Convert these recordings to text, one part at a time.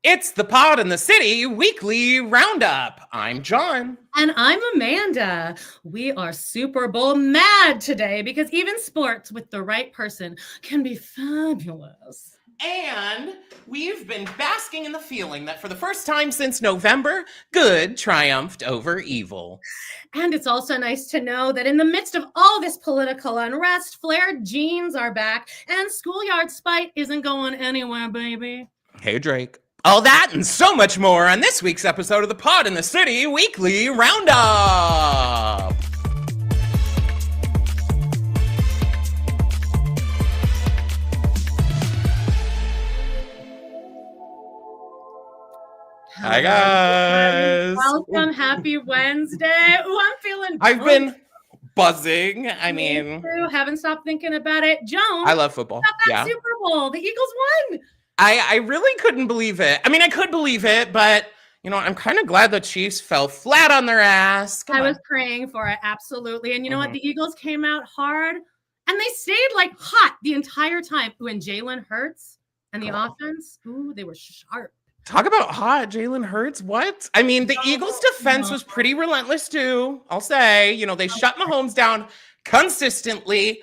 It's the Pod in the City weekly roundup. I'm John. And I'm Amanda. We are Super Bowl mad today because even sports with the right person can be fabulous. And we've been basking in the feeling that for the first time since November, good triumphed over evil. And it's also nice to know that in the midst of all this political unrest, flared jeans are back and schoolyard spite isn't going anywhere, baby. Hey, Drake. All that and so much more on this week's episode of the Pod in the City Weekly Roundup. Hi, guys. Welcome. Happy Wednesday. Ooh, I'm feeling I've been buzzing. I mean, haven't stopped thinking about it. Joan, I love football. Yeah. Super Bowl. The Eagles won. I really couldn't believe it. I mean, I could believe it, but, you know, I'm kind of glad the Chiefs fell flat on their ass. I was praying for it, absolutely. And you know what? The Eagles came out hard, and they stayed, like, hot the entire time. When Jalen Hurts and the offense, they were sharp. Talk about hot, Jalen Hurts. What? I mean, the Eagles' defense was pretty relentless, too, I'll say. You know, they shut Mahomes down consistently.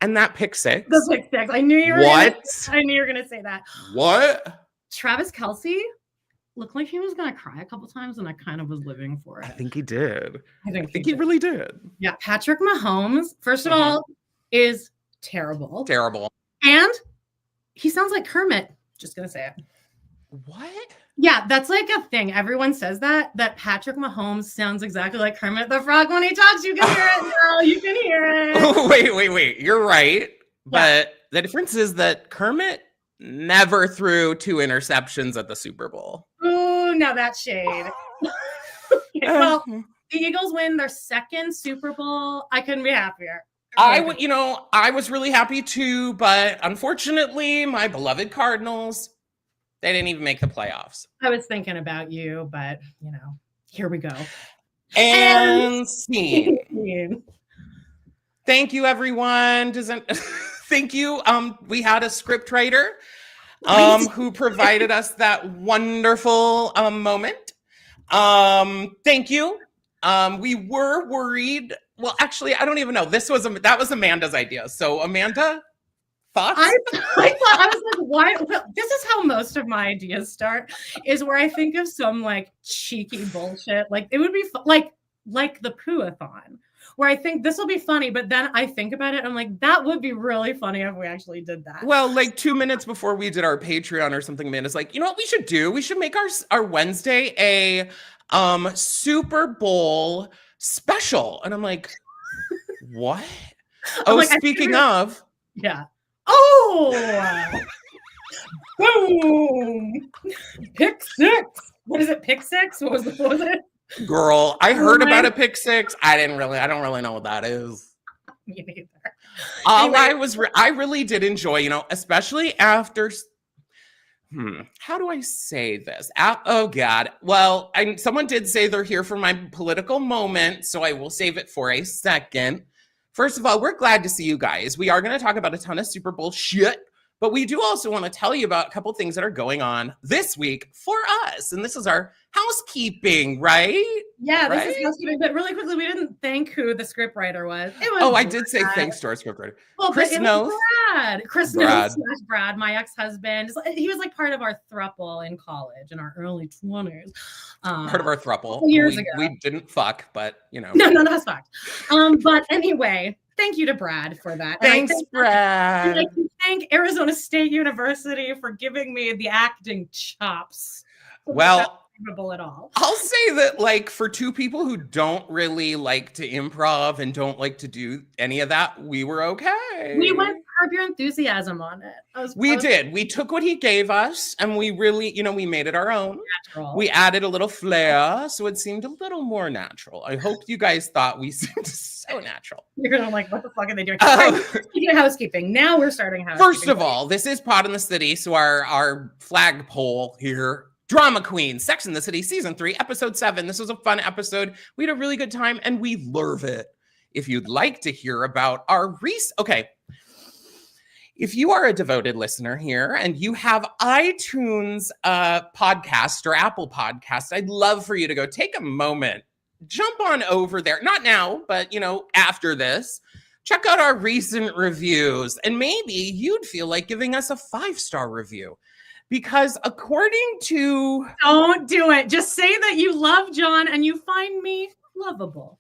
And that pick six. The pick six. I knew you were going to say that. What? Travis Kelce looked like he was going to cry a couple times, and I kind of was living for it. I think he did. I think he really did. Yeah. Patrick Mahomes, first of all, is terrible. Terrible. And he sounds like Kermit. Just going to say it. What? Yeah, that's like a thing. Everyone says that Patrick Mahomes sounds exactly like Kermit the Frog when he talks. You can hear it now. You can hear it. Oh, wait. You're right. But the difference is that Kermit never threw 2 interceptions at the Super Bowl. Ooh, now that's shade. Well, the Eagles win their second Super Bowl. I couldn't be happier. I was really happy too, but unfortunately, my beloved Cardinals, they didn't even make the playoffs. I was thinking about you, but, you know, here we go. And scene. Thank you, everyone. Thank you. We had a script writer who provided us that wonderful moment. Thank you. We were worried. Well, actually, I don't even know. That was Amanda's idea. So, Amanda, thoughts? I was like, why? Well, this is how most of my ideas start, is where I think of some like cheeky bullshit. Like it would be like the poo-a-thon, where I think this will be funny, but then I think about it and I'm like, that would be really funny if we actually did that. Well, like 2 minutes before we did our Patreon or something, Amanda's like, you know what we should do? We should make our Wednesday a Super Bowl special. And I'm like, what? Speaking of. Yeah. Oh, boom! Pick six. What is it? Pick six? What was it? Girl, I heard about a pick six. I don't really know what that is. Me neither. I really did enjoy, you know, especially after. How do I say this? Oh God. Well, someone did say they're here for my political moment, so I will save it for a second. First of all, we're glad to see you guys. We are going to talk about a ton of Super Bowl shit, but we do also want to tell you about a couple things that are going on this week for us. And this is our housekeeping, right? Yeah, this is housekeeping. But really quickly, we didn't thank who the scriptwriter was. I did say thanks to our scriptwriter. Well, Chris knows. Chris knows / Brad, my ex-husband. He was like part of our throuple in college in our early 20s. Part of our throuple. Years ago. We didn't fuck, but you know. No, none of us fucked. But anyway, thank you to Brad for that. Thanks, Brad. I'd like to thank Arizona State University for giving me the acting chops. Well, at all. I'll say that, like, for two people who don't really like to improv and don't like to do any of that, we were okay. We went Curb Your Enthusiasm on it. We did. We took what he gave us and we really, you know, we made it our own. Natural. We added a little flair, so it seemed a little more natural. I hope you guys thought we seemed so natural. You're gonna like, what the fuck are they doing? Speaking of housekeeping, now we're starting housekeeping. First of all, this is Pod in the City, so our flagpole here. Drama Queen, Sex and the City, Season 3, Episode 7. This was a fun episode. We had a really good time, and we love it. If you'd like to hear about our Okay. if you are a devoted listener here and you have iTunes podcast or Apple podcast, I'd love for you to go take a moment, jump on over there. Not now, but after this, check out our recent reviews, and maybe you'd feel like giving us a 5-star review. Because according to... Don't do it. Just say that you love John and you find me lovable.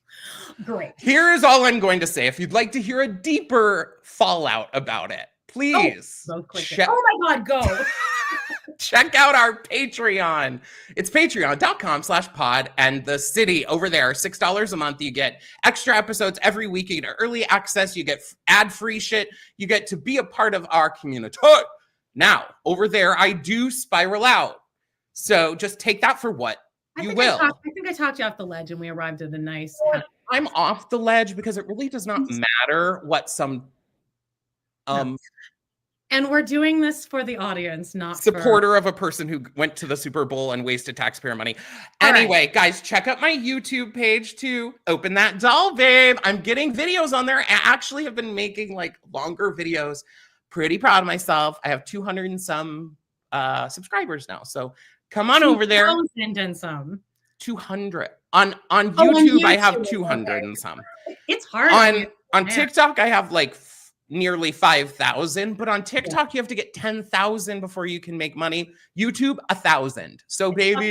Great. Here is all I'm going to say. If you'd like to hear a deeper fallout about it, please. Oh my God, go. Check out our Patreon. It's patreon.com/pod, and the city over there, $6 a month. You get extra episodes every week. You get early access. You get ad-free shit. You get to be a part of our community. Now, over there, I do spiral out. So just take that for what you will. I think I talked you off the ledge and we arrived at a nice... I'm off the ledge because it really does not matter what some... No. And we're doing this for the audience, not supporter of a person who went to the Super Bowl and wasted taxpayer money. Anyway, guys, check out my YouTube page too. Open that doll, babe. I'm getting videos on there. I actually have been making like longer videos. Pretty proud of myself. I have 200 and some subscribers now. So come on over there. 2,000 and some. 200. On YouTube, I have 200 and some. It's hard. On TikTok, I have like nearly 5,000, but on TikTok you have to get 10,000 before you can make money. YouTube 1,000. So baby,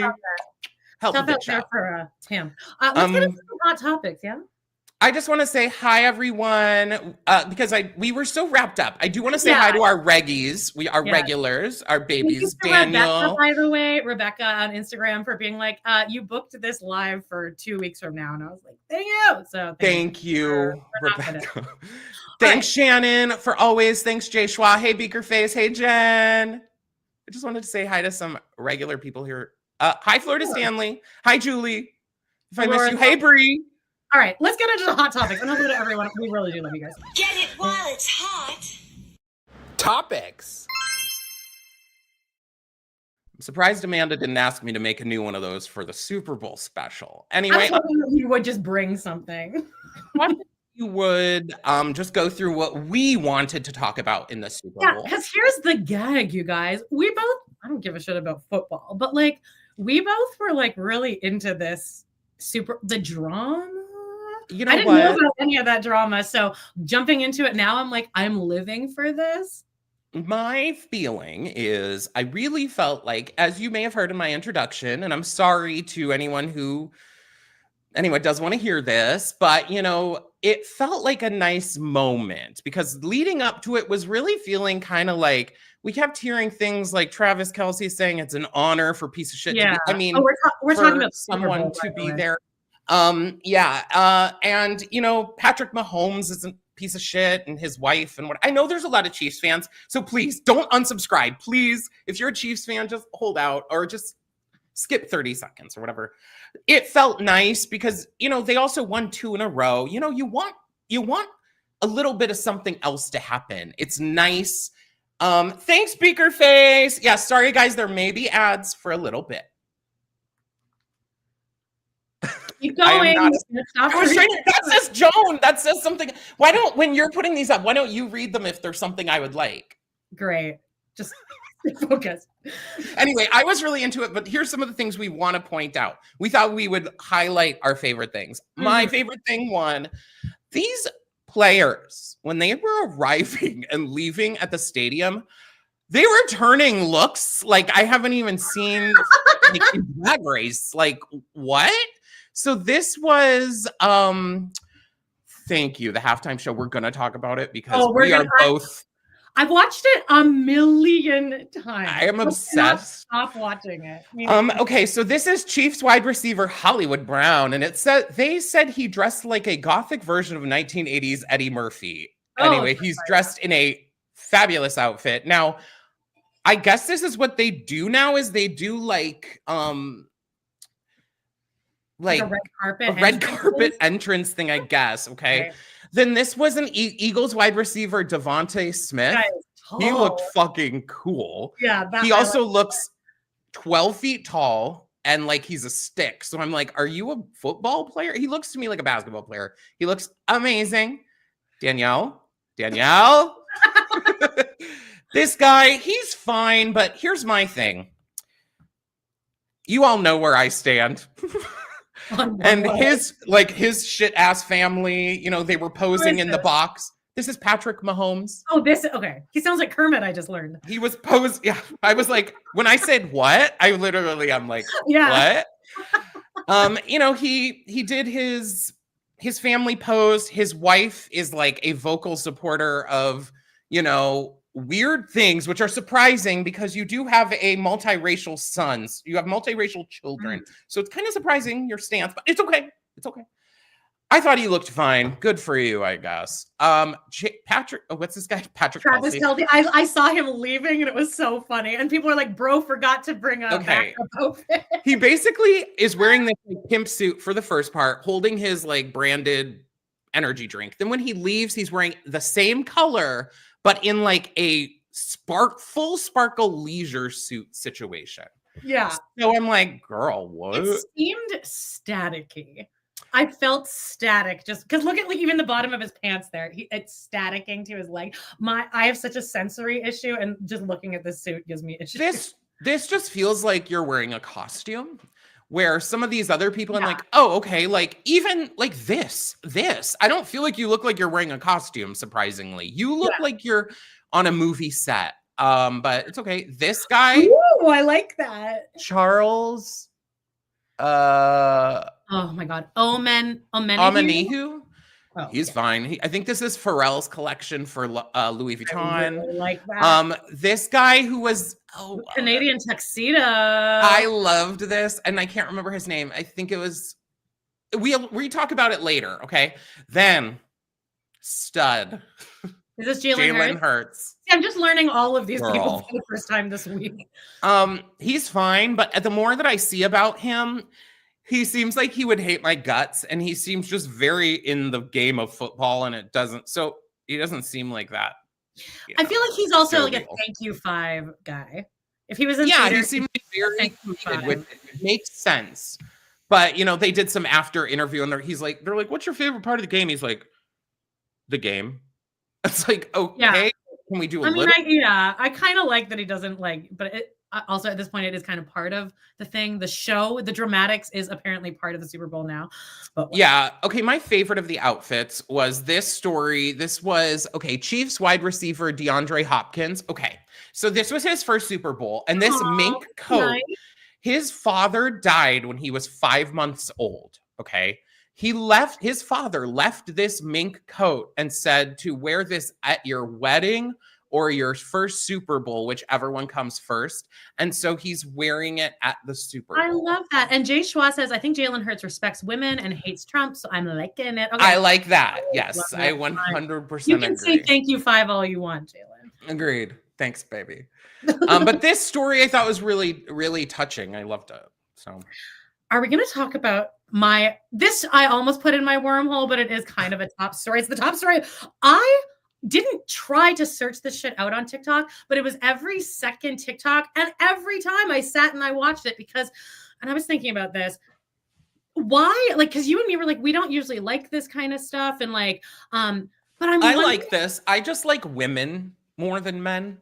help a bitch out. For Tim. Let's get into some hot topics. Yeah. I just want to say hi, everyone, because we were so wrapped up. I do want to say hi to our reggies. We are regulars, our babies. Daniel, Rebecca, by the way, Rebecca on Instagram for being like, you booked this live for 2 weeks from now, and I was like, thank you. So thank you, Rebecca. Thanks, Shannon, for always. Thanks, Jay Schwa. Hey, Beakerface. Hey, Jen. I just wanted to say hi to some regular people here. Hi, Florida Stanley. Hi, Julie. If I miss you, hey, Bree. All right, let's get into the hot topics. And hello to everyone. We really do love you guys. Get it while it's hot. Topics. I'm surprised Amanda didn't ask me to make a new one of those for the Super Bowl special. Anyway, I was hoping that you would just bring something. What if you would just go through what we wanted to talk about in the Super Bowl? Yeah, because here's the gag, you guys. We both, I don't give a shit about football, but like we both were like really into this the drama. You know I didn't know about any of that drama. So jumping into it now, I'm like, I'm living for this. My feeling is I really felt like, as you may have heard in my introduction, and I'm sorry to anyone who does want to hear this, but it felt like a nice moment because leading up to it was really feeling kind of like we kept hearing things like Travis Kelce saying it's an honor for piece of shit. Yeah. To be, I mean, we're talking about someone to be there. And Patrick Mahomes is a piece of shit, and his wife, and what I know there's a lot of Chiefs fans, so please don't unsubscribe. Please, if you're a Chiefs fan, just hold out or just skip 30 seconds or whatever. It felt nice because they also won 2 in a row. You want a little bit of something else to happen. It's nice. Thanks, Beakerface. Yeah, sorry guys, there may be ads for a little bit. Keep going. That says Joan. That says something. When you're putting these up, why don't you read them if there's something I would like? Great. Just focus. Anyway, I was really into it, but here's some of the things we want to point out. We thought we would highlight our favorite things. My favorite thing, these players, when they were arriving and leaving at the stadium, they were turning looks like I haven't even seen like, in Drag Race. Like, what? So this was, thank you, the halftime show. We're going to talk about it because we are both. I've watched it a million times. I am obsessed. Stop watching it. Okay, so this is Chiefs wide receiver Hollywood Brown, and they said he dressed like a gothic version of 1980s Eddie Murphy. Anyway, he's dressed in a fabulous outfit. Now, I guess this is what they do now is they do like a red carpet entrance thing, I guess. Okay. Right. Then this was an Eagles wide receiver, Devontae Smith. He looked fucking cool. Yeah. He also looks 12 feet tall and like he's a stick. So I'm like, are you a football player? He looks to me like a basketball player. He looks amazing. Danielle. This guy, he's fine, but here's my thing. You all know where I stand. And his shit ass family, you know, they were posing in the box. This is Patrick Mahomes. Oh, okay. He sounds like Kermit, I just learned. He was posed. Yeah. I was like, when I said what, I'm like, yeah. What? You know, he did his family pose. His wife is like a vocal supporter of, you know, weird things, which are surprising because you do have a multiracial sons. You have multiracial children. So it's kind of surprising your stance, but it's okay. It's okay. I thought he looked fine. Good for you, I guess. Patrick, what's this guy? Patrick Travis Kelce. I saw him leaving and it was so funny. And people are like, bro, forgot to bring a backup outfit. He basically is wearing this pimp suit for the first part, holding his like branded energy drink. Then when he leaves, he's wearing the same color, but in like a full sparkle leisure suit situation. Yeah. So I'm like, girl, what? It seemed staticky. I felt static just because look at like even the bottom of his pants there. It's staticking to his leg. I have such a sensory issue, and just looking at this suit gives me issues. This just feels like you're wearing a costume. Where some of these other people, I'm like, oh, okay, like even like this. I don't feel like you look like you're wearing a costume. Surprisingly, you look like you're on a movie set. But it's okay. This guy, ooh, I like that. Charles. Oh my God, Omenihu. Oh, he's fine. I think this is Pharrell's collection for Louis Vuitton. I really like that. This guy who was Canadian tuxedo. I loved this, and I can't remember his name. I think it was. We talk about it later, okay? Then stud. Is this Jalen Hurts? See, I'm just learning all of these people for the first time this week. He's fine, but the more that I see about him, he seems like he would hate my guts, and he seems just very in the game of football, and he doesn't seem like that. I feel like he's also like a thank you 5 guy. If he was in theater, he seemed very committed with it. It makes sense. But you know, they did some after interview, and they're like, "What's your favorite part of the game?" He's like, "The game." It's like, okay, can we do a little? I kind of like that he doesn't like, but also at this point, it is kind of part of the thing. The show, the dramatics is apparently part of the Super Bowl now. But yeah, okay. My favorite of the outfits was this story. This was Chiefs wide receiver DeAndre Hopkins. Okay, so this was his first Super Bowl, and this mink coat. Nice. His father died when he was 5 months old. Okay. His father left this mink coat and said to wear this at your wedding or your first Super Bowl, whichever one comes first. And so he's wearing it at the Super Bowl. I love that. And Jay Schwa says, I think Jalen Hurts respects women and hates Trump. So I'm liking it. Okay. I like that. Yes. I 100% You can agree. say thank you 5 all you want, Jalen. Agreed. Thanks, baby. But this story I thought was really, really touching. I loved it. So are we going to talk about this I almost put in my wormhole, but it is kind of a top story. It's the top story. I didn't try to search this shit out on TikTok, but it was every second TikTok. And every time I sat and I watched it and I was thinking about this. Why? Like, because you and me were like, we don't usually like this kind of stuff. And like, but I like this. I just like women more than men.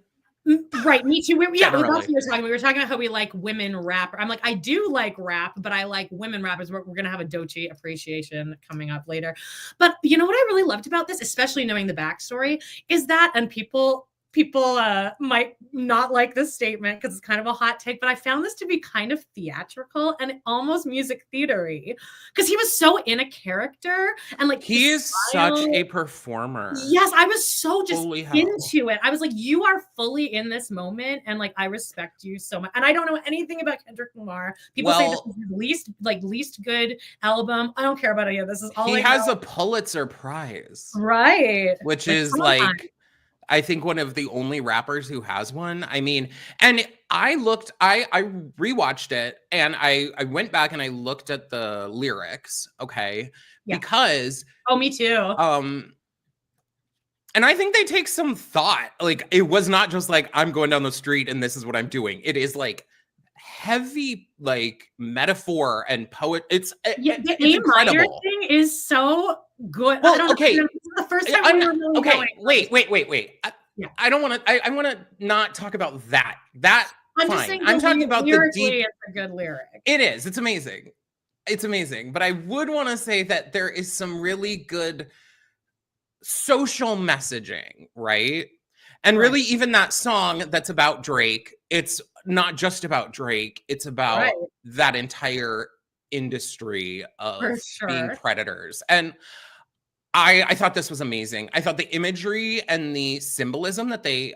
Right, me too. That's what we were talking. We were talking about how we like women rap. I'm like, I do like rap, but I like women rappers. We're gonna have a Doechii appreciation coming up later. But you know what I really loved about this, especially knowing the backstory, is that, and people might not like this statement because it's kind of a hot take, but I found this to be kind of theatrical and almost music theatery because he was so in a character and like he is such a performer. Yes, I was so just into it. I was like, you are fully in this moment, and like I respect you so much. And I don't know anything about Kendrick Lamar. People say this is his least good album. I don't care about any of this. Is all he has a Pulitzer Prize, right? Which is like. I think one of the only rappers who has one. I mean, and I rewatched it and I went back and I looked at the lyrics, okay? Yeah. Because me too. And I think they take some thought. Like it was not just like I'm going down the street and this is what I'm doing. It is like heavy like metaphor and poet. It's incredible. Thing is so good. Well, okay. This is the first time we were really okay. Wait. I don't want to. I want to not talk about that. I'm fine. just saying I'm talking about the deep. It's a good lyric. It is. It's amazing. It's amazing. But I would want to say that there is some really good social messaging, right? And really, even that song that's about Drake, it's not just about Drake. It's about that entire industry of being predators. And I thought this was amazing. I thought the imagery and the symbolism that they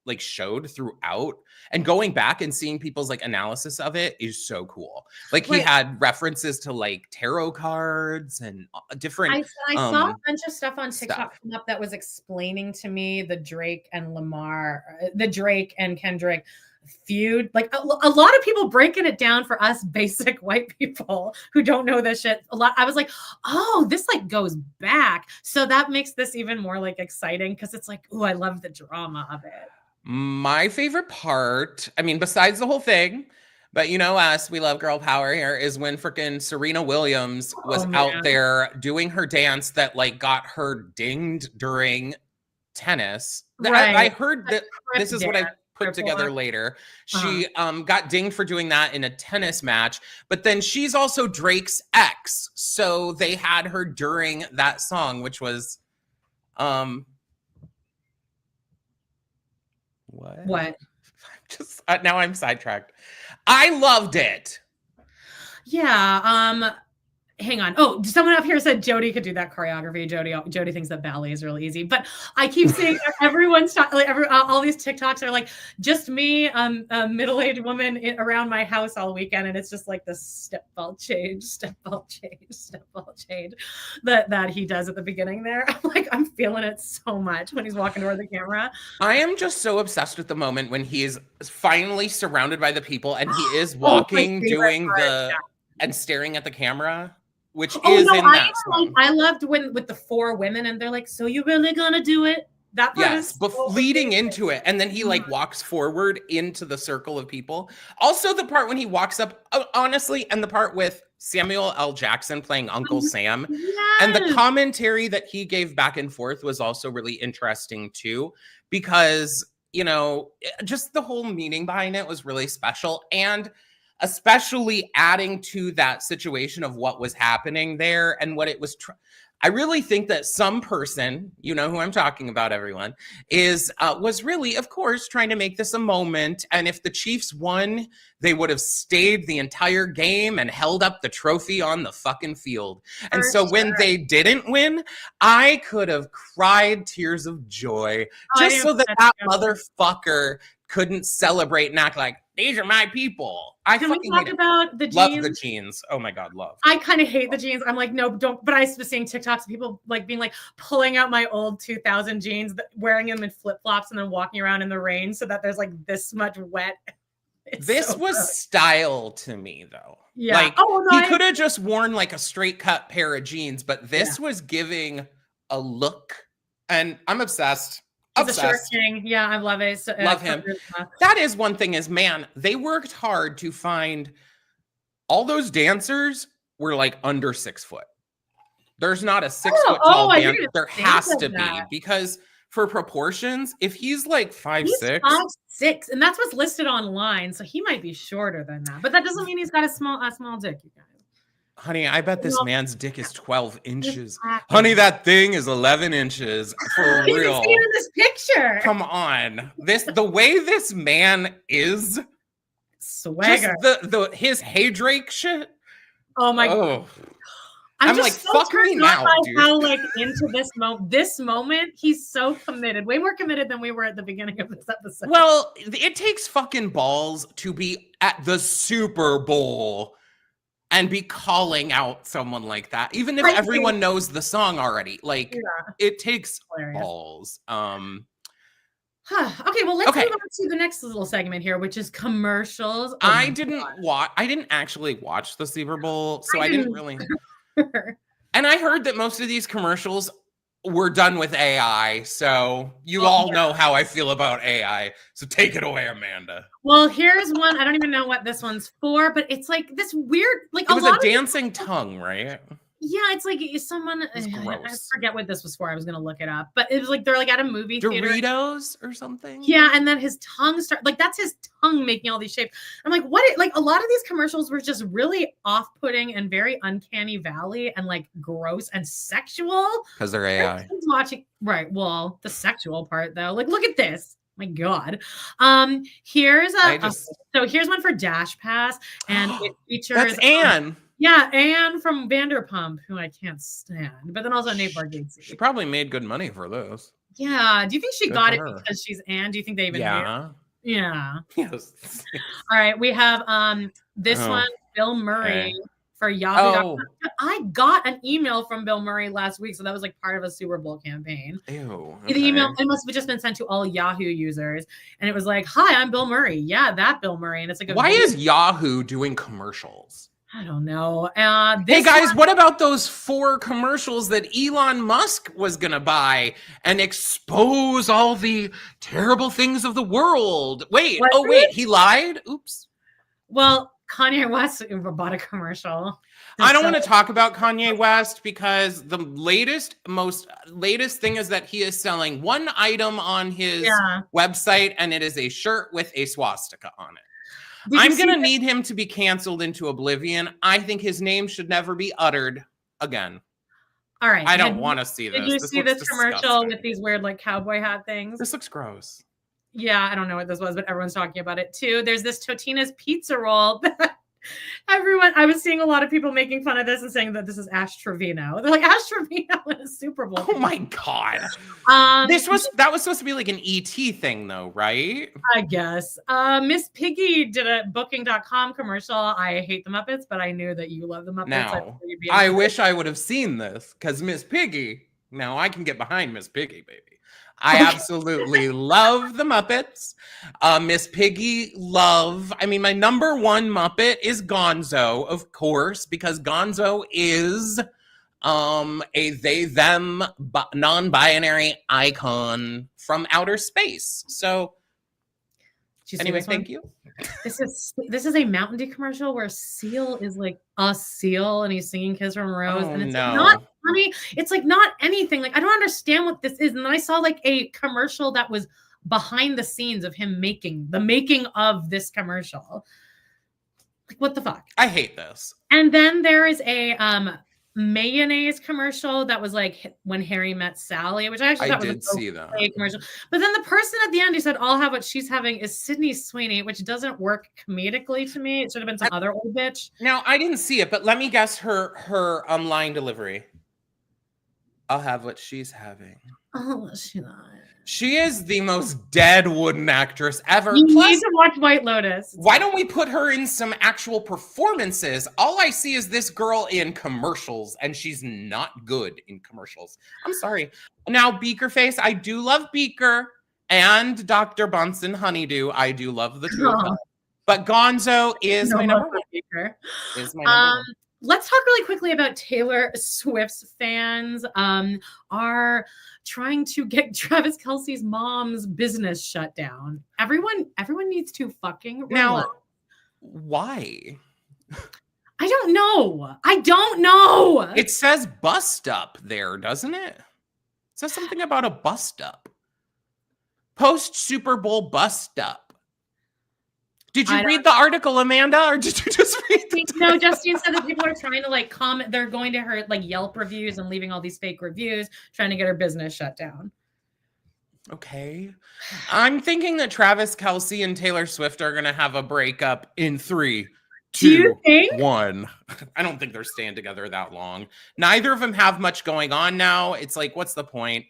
like showed throughout, and going back and seeing people's like analysis of it is so cool. Like he had references to like tarot cards and different. I saw a bunch of stuff on TikTok come up that was explaining to me the Drake and Kendrick feud. Like a lot of people breaking it down for us basic white people who don't know this shit. I was like, oh, this like goes back. So that makes this even more like exciting because it's like, oh, I love the drama of it. My favorite part, I mean, besides the whole thing, but you know us, we love girl power here, is when freaking Serena Williams was out there doing her dance that like got her dinged during tennis. I heard that this is what I put together later. She got dinged for doing that in a tennis match, but then she's also Drake's ex. So they had her during that song, which was What? Just now I'm sidetracked. I loved it. Yeah. Hang on. Oh, someone up here said Jody could do that choreography. Jody thinks that ballet is really easy, but I keep seeing everyone's talking. Like all these TikToks are like just me, a middle-aged woman around my house all weekend, and it's just like this step ball change that he does at the beginning there. I'm like, I'm feeling it so much when he's walking toward the camera. I am just so obsessed with the moment when he is finally surrounded by the people and he is walking, doing and staring at the camera. Which is in that song. I loved when with the 4 women and they're like, so you really gonna do it? That part is so leading into it. And then he like walks forward into the circle of people. Also the part when he walks up, honestly, and the part with Samuel L. Jackson playing Uncle Sam. And the commentary that he gave back and forth was also really interesting too. Because, you know, just the whole meaning behind it was really special. And especially adding to that situation of what was happening there and what it was. I really think that some person, you know who I'm talking about, everyone, was really, of course, trying to make this a moment. And if the Chiefs won, they would have stayed the entire game and held up the trophy on the fucking field. And so when they didn't win, I could have cried tears of joy just so that motherfucker couldn't celebrate and act like, these are my people. Can we talk about the jeans? Love the jeans. Oh my God, love. I kind of hate the jeans. I'm like, no, don't. But I was seeing TikToks of people like being like pulling out my old 2000 jeans, wearing them in flip flops, and then walking around in the rain so that there's like this much wet. This was style to me though. Yeah. Like he could have just worn like a straight cut pair of jeans, but this was giving a look, and I'm obsessed. He's a short king. Yeah, I love it. Love him. That is one thing is, man, they worked hard to find all those dancers were like under 6 foot. There's not a 6 foot tall dancer. There has to be because for proportions, if he's like 5'6", 5'6", and that's what's listed online. So he might be shorter than that, but that doesn't mean he's got a small dick, you guys. Honey, I bet this man's dick is 12 inches. Honey, that thing is 11 inches for real. You can see it in this picture. Come on. The way this man is. Swagger. Just his Hey Drake shit. Oh my God. I'm like, so fuck me now, dude. How like into this moment, he's so committed. Way more committed than we were at the beginning of this episode. Well, it takes fucking balls to be at the Super Bowl and be calling out someone like that, even if everyone knows the song already. Like, it takes balls. Okay, well, let's move on to the next little segment here, which is commercials. I didn't actually watch the Super Bowl, so I didn't really. And I heard that most of these commercials were done with AI, so you all know how I feel about AI. So take it away, Amanda. Well, here's one. I don't even know what this one's for, but it's like this weird, like it was a dancing tongue, right? Yeah, it's like someone. It's I gross. forget what this was for. I was gonna look it up, but it was like they're like at a movie theater. Doritos or something. Yeah, and then his tongue that's his tongue making all these shapes. I'm like, what? Like a lot of these commercials were just really off-putting and very uncanny valley and like gross and sexual. Because they're AI. I was watching right. Well, the sexual part though. Like, look at this. My God. Here's here's one for Dash Pass, and it features That's Anne. Yeah, Anne from Vanderpump, who I can't stand, but then also Nate Bargatze. She probably made good money for this. Yeah. Do you think she Good got for it her. because she's Anne? Do you think they even Yeah. knew? Yeah. Yes. All right. We have this Oh, one, Bill Murray okay. for Yahoo. Oh. I got an email from Bill Murray last week, so that was like part of a Super Bowl campaign. Ew. The email, it must have just been sent to all Yahoo users, and it was like, "Hi, I'm Bill Murray." Yeah, that Bill Murray, and it's like, Why is Yahoo doing commercials? I don't know. Hey guys, what about those 4 commercials that Elon Musk was gonna buy and expose all the terrible things of the world? Wait, he lied? Oops. Well, Kanye West bought a commercial. I don't want to talk about Kanye West because the most latest thing is that he is selling one item on his website, and it is a shirt with a swastika on it. I'm going to need him to be canceled into oblivion. I think his name should never be uttered again. All right. I don't want to see this. Did you see this commercial with these weird like cowboy hat things? This looks gross. Yeah, I don't know what this was, but everyone's talking about it too. There's this Totino's pizza roll that I was seeing a lot of people making fun of this and saying that this is Ash Trevino. They're like, Ash Trevino in a Super Bowl. Oh my God. That was supposed to be like an ET thing though, right? I guess. Miss Piggy did a Booking.com commercial. I hate the Muppets, but I knew that you love the Muppets. Now, I wish I would have seen this because Miss Piggy, now I can get behind Miss Piggy, baby. I absolutely love the Muppets. Miss Piggy my number one Muppet is Gonzo, of course, because Gonzo is a they-them non-binary icon from outer space. So anyway, thank you. This is a Mountain Dew commercial where Seal is like a seal and he's singing Kiss from a Rose, and it's not funny. It's like not anything. Like I don't understand what this is. And then I saw like a commercial that was behind the scenes of him making of this commercial. Like what the fuck? I hate this. And then there is a mayonnaise commercial that was like When Harry Met Sally, which I actually thought was a commercial. But then the person at the end who said I'll have what she's having is Sydney Sweeney, which doesn't work comedically to me. It should have been some other old bitch. Now I didn't see it, but let me guess her line delivery. I'll have what she's having. Oh, she not. She is the most dead wooden actress ever. You need to watch White Lotus. Why don't we put her in some actual performances? All I see is this girl in commercials, and she's not good in commercials. I'm sorry. Now, Beaker Face, I do love Beaker, and Dr. Bunsen Honeydew. I do love the two of them. But Gonzo is my number one. Beaker. Is my number one. Let's talk really quickly about Taylor Swift's fans are trying to get Travis Kelce's mom's business shut down. Everyone needs to fucking relax. Now, why? I don't know. It says bust up there, doesn't it? It says something about a bust up. Post Super Bowl bust up. Did you read the article, Amanda, or did you just read the No, Justine said that people are trying to like comment. They're going to her like Yelp reviews and leaving all these fake reviews, trying to get her business shut down. Okay. I'm thinking that Travis Kelce and Taylor Swift are going to have a breakup in 3, 2, 1. I don't think they're staying together that long. Neither of them have much going on now. It's like, what's the point?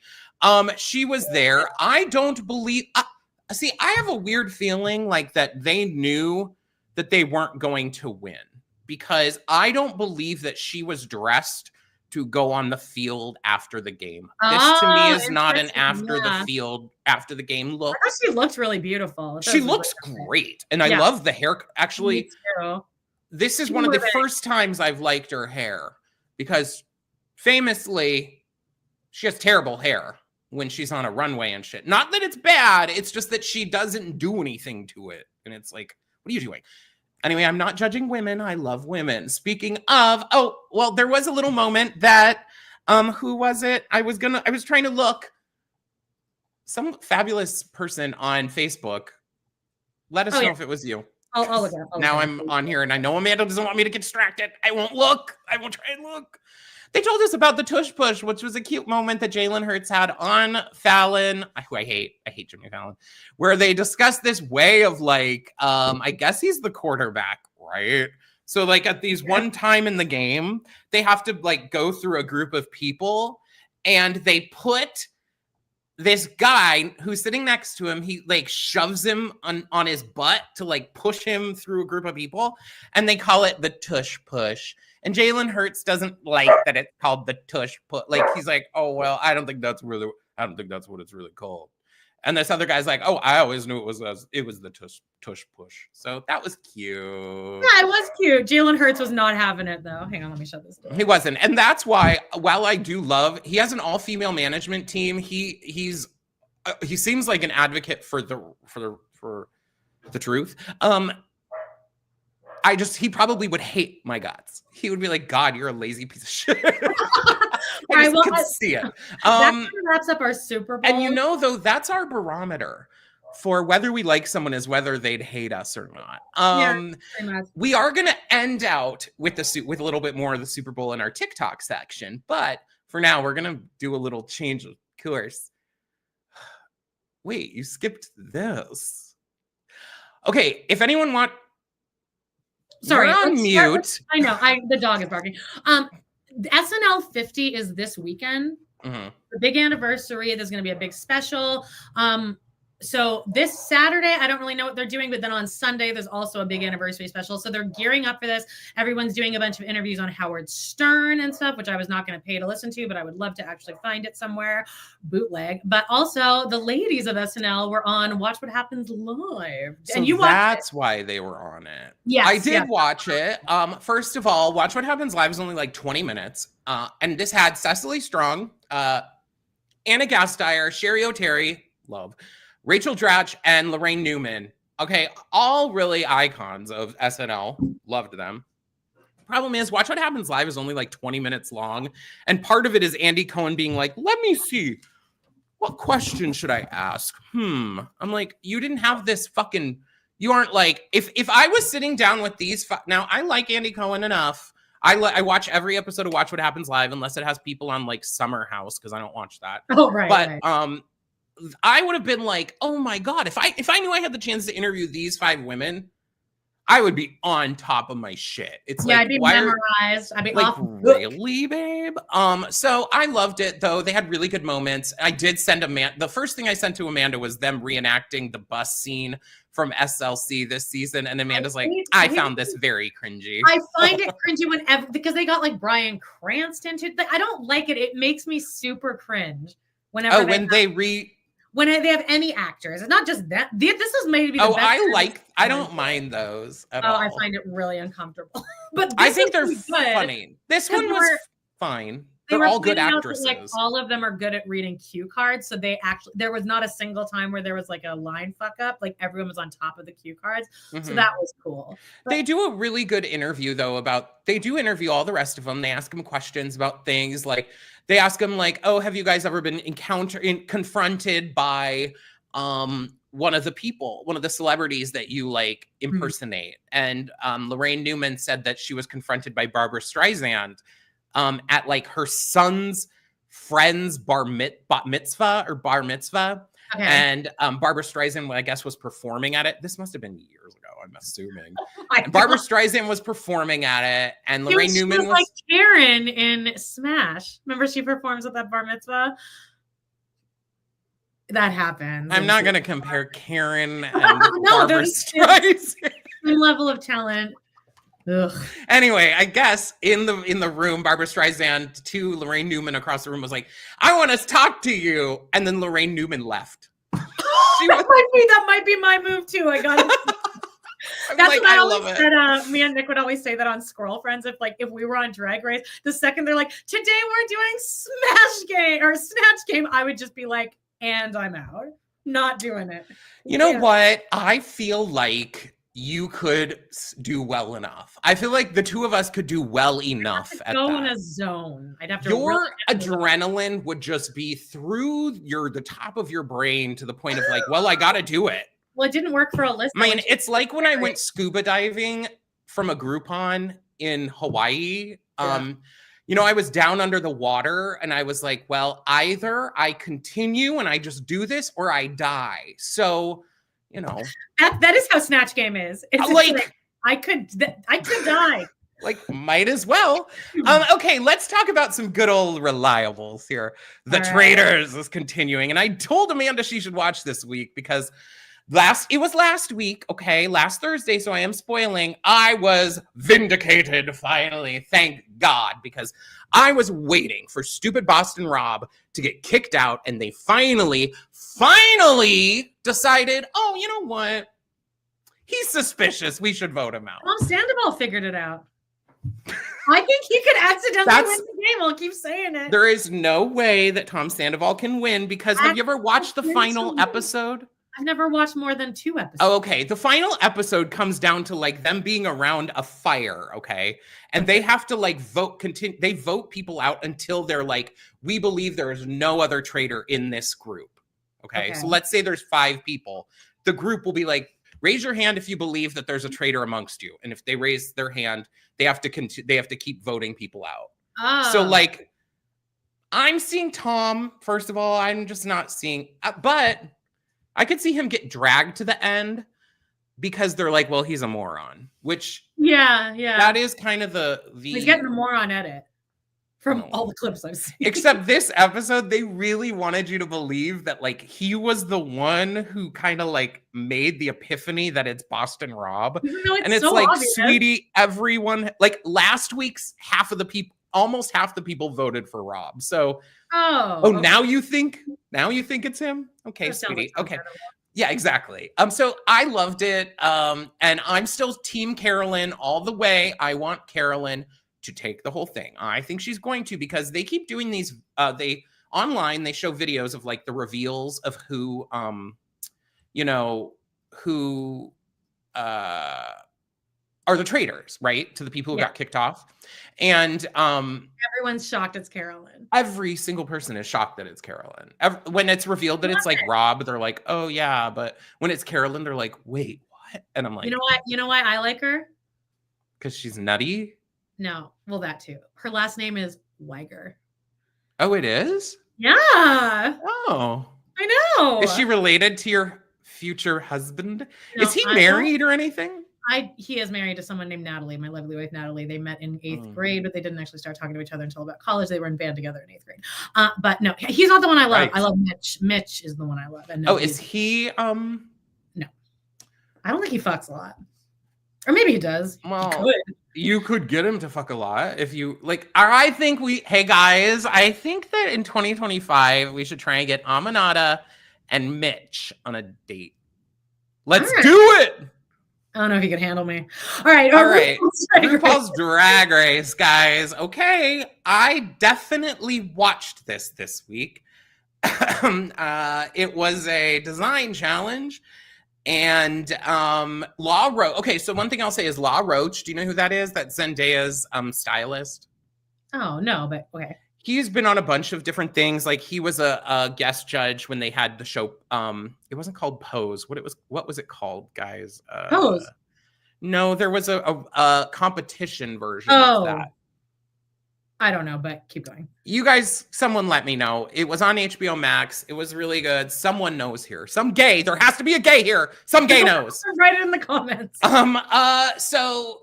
She was there. I don't believe... See, I have a weird feeling like that they knew that they weren't going to win because I don't believe that she was dressed to go on the field after the game. This to me is not an after the game look. She looks really beautiful. She looks great. And I love the hair. Actually, this is one of the first times I've liked her hair because famously she has terrible hair when she's on a runway and shit. Not that it's bad, it's just that she doesn't do anything to it. And it's like, what are you doing? Anyway, I'm not judging women. I love women. Speaking of, oh, well, there was a little moment that, who was it? I was trying to look. Some fabulous person on Facebook. Let us know if it was you. I'll look at it. Now I'm on here and I know Amanda doesn't want me to get distracted. I won't look. I won't try and look. They told us about the tush push, which was a cute moment that Jalen Hurts had on Fallon, who I hate Jimmy Fallon, where they discussed this way of like, I guess he's the quarterback, right? So like at these one time in the game, they have to like go through a group of people and they put this guy who's sitting next to him, he like shoves him on his butt to like push him through a group of people, and they call it the tush push. And Jalen Hurts doesn't like that it's called the tush push. Like he's like, oh well, I don't think that's what it's really called. And this other guy's like, oh, I always knew it was the tush push. So that was cute. Yeah, it was cute. Jalen Hurts was not having it though. Hang on, let me shut this door. He wasn't, and that's why. While I do love, he has an all-female management team. He seems like an advocate for the truth. He probably would hate my guts. He would be like, God, you're a lazy piece of shit. I can see it. That wraps up our Super Bowl. And you know, though, that's our barometer for whether we like someone is whether they'd hate us or not. We are going to end out with a little bit more of the Super Bowl in our TikTok section. But for now, we're going to do a little change of course. Wait, you skipped this. Okay, if anyone Sorry, you're on mute. I know. The dog is barking. SNL 50 is this weekend. Mm-hmm. The big anniversary. There's going to be a big special. So this Saturday, I don't really know what they're doing, but then on Sunday, there's also a big anniversary special. So they're gearing up for this. Everyone's doing a bunch of interviews on Howard Stern and stuff, which I was not going to pay to listen to, but I would love to actually find it somewhere, bootleg. But also the ladies of SNL were on Watch What Happens Live. So and you watched that's why they were on it. Yes, I did watch it. First of all, Watch What Happens Live is only like 20 minutes. And this had Cecily Strong, Anna Gasteyer, Sherry O'Terry, love, Rachel Dratch, and Lorraine Newman. Okay, all really icons of SNL. Loved them. Problem is, Watch What Happens Live is only like 20 minutes long. And part of it is Andy Cohen being like, let me see. What question should I ask? I'm like, you didn't have this fucking... You aren't like... If I was sitting down with these... Now, I like Andy Cohen enough. I watch every episode of Watch What Happens Live unless it has people on like Summer House because I don't watch that. Oh, right. But right. I would have been like, oh my God, if I knew I had the chance to interview these 5 women, I would be on top of my shit. It's like, I'd be memorized. I'd be like, off. really, babe? So I loved it though. They had really good moments. I did send the first thing I sent to Amanda was them reenacting the bus scene from SLC this season. And Amanda's like, I found this very cringy. I find it cringy whenever, because they got like Bryan Cranston to, I don't like it. It makes me super cringe whenever when they have any actors. It's not just that. This is maybe the best. I don't mind those at all. I find it really uncomfortable. But I think they're funny. This one was fine. They're all good actresses. Like all of them are good at reading cue cards. So there was not a single time where there was like a line fuck up. Like everyone was on top of the cue cards. Mm-hmm. So that was cool. But they do a really good interview though they do interview all the rest of them. They ask them questions about things like, they ask them like, oh, have you guys ever been confronted by one of the celebrities that you like impersonate? Mm-hmm. And Lorraine Newman said that she was confronted by Barbara Streisand at like her son's friend's bar mitzvah. Okay. And Barbara Streisand, I guess, was performing at it. This must have been years ago, I'm assuming. And Barbara Streisand was performing at it, and Lorraine Newman was like Karen in Smash. Remember, she performs at that bar mitzvah. That happens. I'm not going to compare Karen and Barbara Streisand. Same level of talent. Ugh. Anyway, I guess in the room, Barbara Streisand to Lorraine Newman across the room was like, I want to talk to you. And then Lorraine Newman left. That might be my move too. I got it. That's like, what I love always said. Me and Nick would always say that on Squirrel Friends. If we were on Drag Race, the second they're like, today we're doing Snatch Game, I would just be like, and I'm out. Not doing it. You know what? I feel like you could do well enough. I feel like the two of us could do well enough at go that. in a zone. I'd have to. Your really adrenaline would just be through the top of your brain to the point of like, well, I got to do it. Well, it didn't work for Alyssa. Man, it's like when I went scuba diving from a Groupon in Hawaii. Yeah. You know, I was down under the water and I was like, well, either I continue and I just do this or I die. So, you know, that is how Snatch Game is. It's like I could die. Like, might as well. Okay, let's talk about some good old reliables here. The Traitors is continuing. And I told Amanda she should watch this week because it was last week, okay, last Thursday, so I am spoiling. I was vindicated finally, thank God, because I was waiting for stupid Boston Rob to get kicked out, and they finally decided, oh, you know what? He's suspicious. We should vote him out. Tom Sandoval figured it out. I think he could accidentally win the game. I'll keep saying it. There is no way that Tom Sandoval can win because have you ever watched the final episode? I've never watched more than 2 episodes. Oh, okay. The final episode comes down to like them being around a fire, okay? And they have to like they vote people out until they're like, we believe there is no other traitor in this group. Okay. So let's say there's 5 people. The group will be like, raise your hand if you believe that there's a traitor amongst you. And if they raise their hand, they have to keep voting people out. Oh. So like, I'm seeing Tom, first of all. I'm just not seeing, but I could see him get dragged to the end because they're like, well, he's a moron, which yeah. That is kind of the he's getting a moron edit from all the clips I've seen. Except this episode, they really wanted you to believe that like he was the one who kind of like made the epiphany that it's Boston Rob. And it's so like, obvious. sweetie, everyone, like last week's almost half the people voted for Rob. So okay. now you think it's him? Okay, sweetie. Okay. Yeah, exactly. So I loved it. And I'm still team Carolyn all the way. I want Carolyn to take the whole thing. I think she's going to because they keep doing these they show videos of like the reveals of who are the traitors, right? To the people who got kicked off. And everyone's shocked it's Carolyn. Every single person is shocked that it's Carolyn. When it's revealed that it's like Rob, they're like, oh yeah. But when it's Carolyn, they're like, wait, what? And I'm like, you know why I like her? Because she's nutty? No. Well, that too. Her last name is Weiger. Oh, it is? Yeah. Oh. I know. Is she related to your future husband? No, is he married or anything? He is married to someone named Natalie, my lovely wife Natalie. They met in 8th grade, but they didn't actually start talking to each other until about college. They were in band together in 8th grade. But no, he's not the one I love. Right. I love Mitch. Mitch is the one I love. And no, is he? No, I don't think he fucks a lot. Or maybe he does. Well, you could get him to fuck a lot if you like. I think hey guys, I think that in 2025 we should try and get Aminata and Mitch on a date. Let's do it. I don't know if he can handle me. All right. RuPaul's Drag Race, guys. Okay. I definitely watched this week. It was a design challenge. And Law Roach. Okay, so one thing I'll say is Law Roach. Do you know who that is? That's Zendaya's stylist. Oh, no, but okay. He's been on a bunch of different things. Like he was a guest judge when they had the show. It wasn't called Pose. What was it called, guys? Pose. No, there was a competition version of that. I don't know, but keep going. You guys, someone let me know. It was on HBO Max. It was really good. Someone knows here. Some gay. There has to be a gay here. Some gay knows. Write it in the comments. So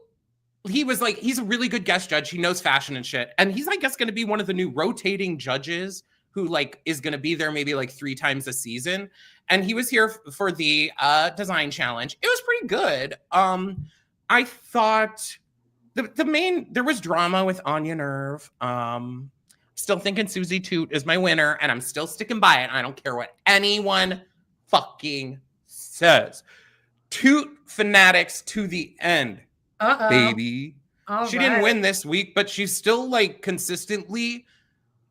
he was like, he's a really good guest judge. He knows fashion and shit. And he's, I guess, going to be one of the new rotating judges who like is going to be there maybe like 3 times a season. And he was here for the design challenge. It was pretty good. I thought there was drama with Anya Nerve. Still thinking Susie Toot is my winner, and I'm still sticking by it. I don't care what anyone fucking says. Toot fanatics to the end, baby. She didn't win this week, but she still like consistently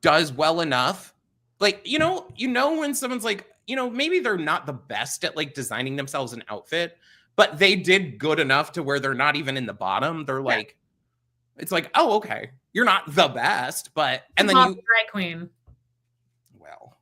does well enough. Like, you know when someone's like, maybe they're not the best at like designing themselves an outfit, but they did good enough to where they're not even in the bottom. They're like, it's like, oh, okay, you're not the best, but and then Bob you the drag queen. well,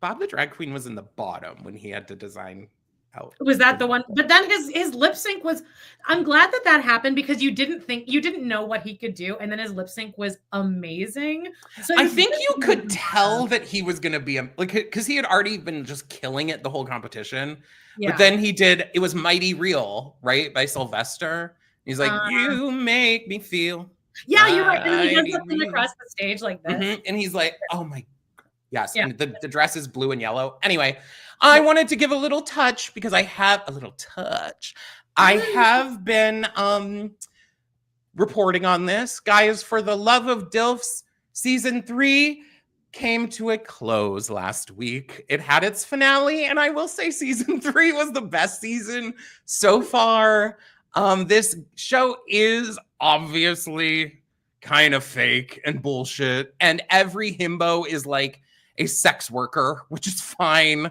Bob the drag queen was in the bottom when he had to design out. Was that the one? But then his lip sync was. I'm glad that happened because you didn't know what he could do, and then his lip sync was amazing. So I think you could tell that he was gonna be like, because he had already been just killing it the whole competition. Yeah. But then he did. It was Mighty Real, right, by Sylvester. He's like, you make me feel. Yeah, you're right. And he does mighty that thing real. across the stage like this. And he's like, oh my, yes. Yeah. And the dress is blue and yellow. Anyway, I wanted to give a little touch because I have a little touch. I have been reporting on this. Guys, for the Love of DILFS season 3 came to a close last week. It had its finale, and I will say season 3 was the best season so far. This show is obviously kind of fake and bullshit, and every himbo is like a sex worker, which is fine,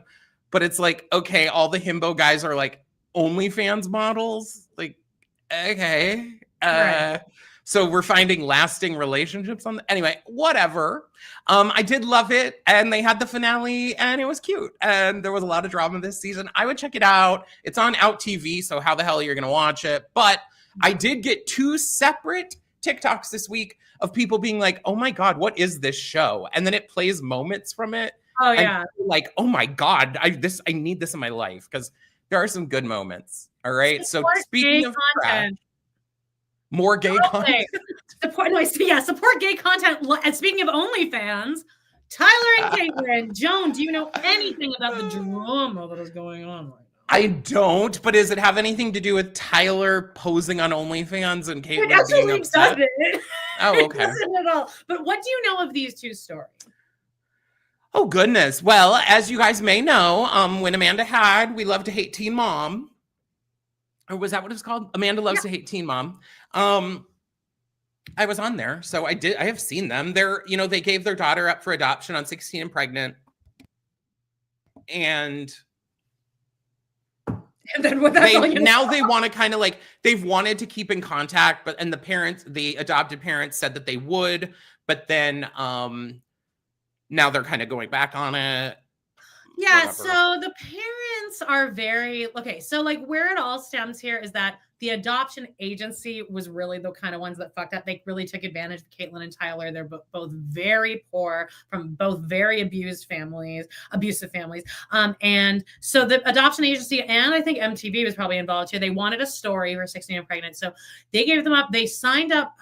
but it's like, okay, all the himbo guys are like OnlyFans models, like, okay, Right. so we're finding lasting relationships on anyway, whatever. I did love it, and they had the finale, and it was cute, and there was a lot of drama this season. I would check it out. It's on Out TV, so how the hell are you gonna watch it? But I did get 2 separate TikToks this week of people being like, oh my God, what is this show? And then it plays moments from it. Oh yeah. Like, oh my God, I need this in my life, because there are some good moments. All right. Support so speaking gay of content. more gay content. Support gay content. And speaking of OnlyFans, Tyler and Caitlin, Joan, do you know anything about the drama that is going on right now? I don't, but does it have anything to do with Tyler posing on OnlyFans and Caitlin It being upset? doesn't. Oh, okay. It doesn't at all. But what do you know of these 2 stories? Oh, goodness. Well, as you guys may know, when Amanda had We Love to Hate Teen Mom, or was that what it's called? Amanda Loves to Hate Teen Mom. I was on there, so I have seen them. They gave their daughter up for adoption on 16 and Pregnant. And then now they want to kind of like, they've wanted to keep in contact, but the adopted parents said that they would, but then now they're kind of going back on it. Yeah, Whatever. so the parents are so like where it all stems here is that the adoption agency was really the kind of ones that fucked up. They really took advantage of Caitlin and Tyler. They're both very poor from both very abusive families. And so the adoption agency, and I think MTV was probably involved too. They wanted a story for 16 and Pregnant. So they gave them up. They signed up.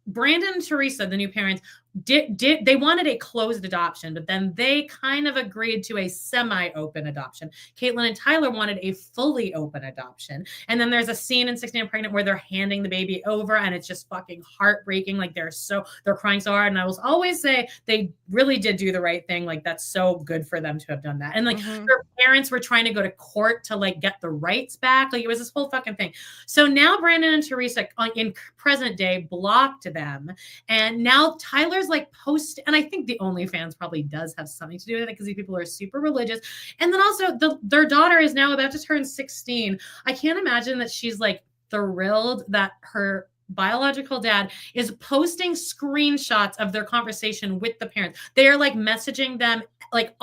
Brandon and Teresa, the new parents, they wanted a closed adoption, but then they kind of agreed to a semi-open adoption. Caitlin and Tyler wanted a fully open adoption. And then there's a scene in 16 and Pregnant where they're handing the baby over, and it's just fucking heartbreaking. Like they're crying so hard. And I will always say they really did do the right thing. Like that's so good for them to have done that. And like their parents were trying to go to court to like get the rights back. Like it was this whole fucking thing. So now Brandon and Teresa in present day blocked them. And now Tyler's like and I think the OnlyFans probably does have something to do with it because these people are super religious. And then also their daughter is now about to turn 16. I can't imagine that she's like thrilled that her biological dad is posting screenshots of their conversation with the parents. They are like messaging them like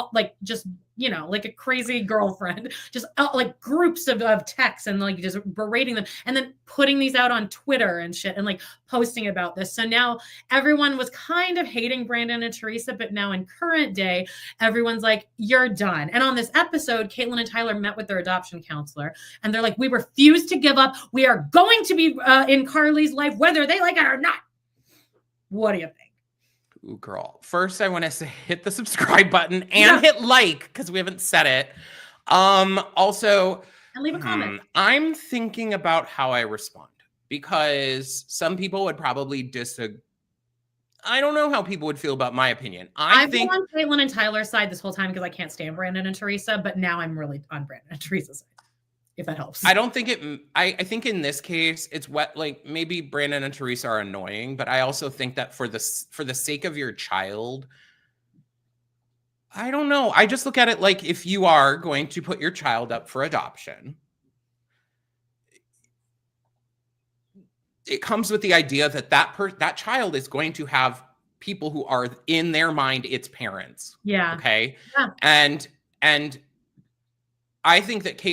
just like a crazy girlfriend, just like groups of texts and like just berating them and then putting these out on Twitter and shit and like posting about this. So now everyone was kind of hating Brandon and Teresa, but now in current day, everyone's like, you're done. And on this episode, Caitlin and Tyler met with their adoption counselor and they're like, we refuse to give up. We are going to be in Carly's life, whether they like it or not. What do you think? Ooh, girl. First, I want to say hit the subscribe button and hit like because we haven't said it. Also, and leave a comment. I'm thinking about how I respond because some people would probably disagree. I don't know how people would feel about my opinion. I've been on Caitlin and Tyler's side this whole time because I can't stand Brandon and Teresa, but now I'm really on Brandon and Teresa's side. If that helps. I don't think I think in this case, it's like maybe Brandon and Teresa are annoying, but I also think that for the sake of your child, I don't know. I just look at it like if you are going to put your child up for adoption, it comes with the idea that that child is going to have people who are in their mind its parents. Yeah. Okay. Yeah. And I think that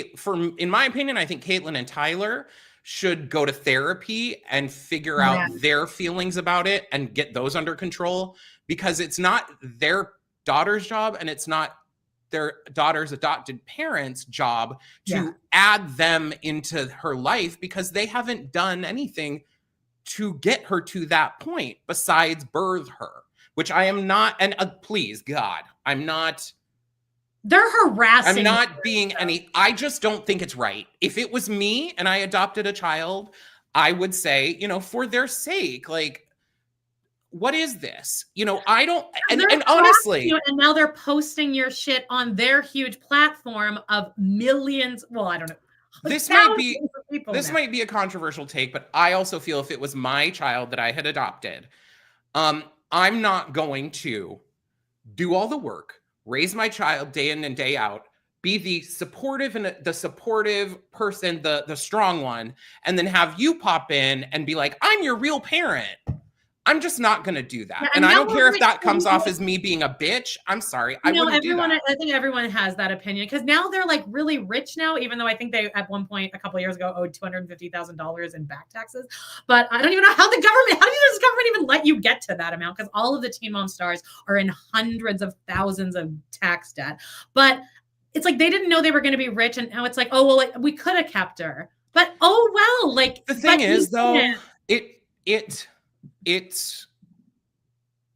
in my opinion, I think Caitlyn and Tyler should go to therapy and figure out their feelings about it and get those under control, because it's not their daughter's job and it's not their daughter's adopted parents' job to add them into her life, because they haven't done anything to get her to that point besides birth her, which I am not. And please, God, I'm not. They're harassing. I'm not being any. I just don't think it's right. If it was me and I adopted a child, I would say, you know, for their sake, like, what is this? You know, I don't. And honestly, and now they're posting your shit on their huge platform of millions. Well, I don't know. This might be a controversial take, but I also feel if it was my child that I had adopted, I'm not going to do all the work, raise my child day in and day out, be the supportive person, the strong one, and then have you pop in and be like, I'm your real parent. I'm just not going to do that. Yeah, and I don't care if that comes off as me being a bitch. I'm sorry. I wouldn't do that. I think everyone has that opinion, because now they're like really rich now, even though I think they at one point a couple of years ago owed $250,000 in back taxes. But I don't even know how does this government even let you get to that amount? Because all of the Teen Mom stars are in hundreds of thousands of tax debt. But it's like they didn't know they were going to be rich. And now it's like, oh, well, like, we could have kept her. But oh, well, like the thing is, though, it's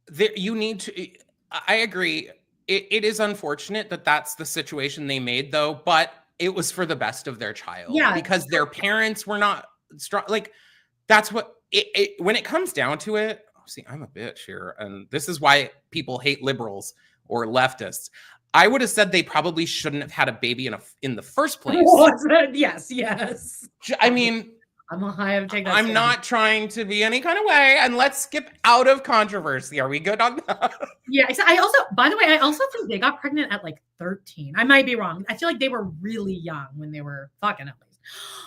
there. You need to. I agree. It is unfortunate that that's the situation they made, though. But it was for the best of their child. Yeah, because their parents were not strong. Like that's what. When it comes down to it. See, I'm a bitch here, and this is why people hate liberals or leftists. I would have said they probably shouldn't have had a baby in the first place. Yes. I mean. I'm not trying to be any kind of way, and let's skip out of controversy. Are we good on that? Yeah. By the way, I also think they got pregnant at like 13. I might be wrong. I feel like they were really young when they were fucking, at least.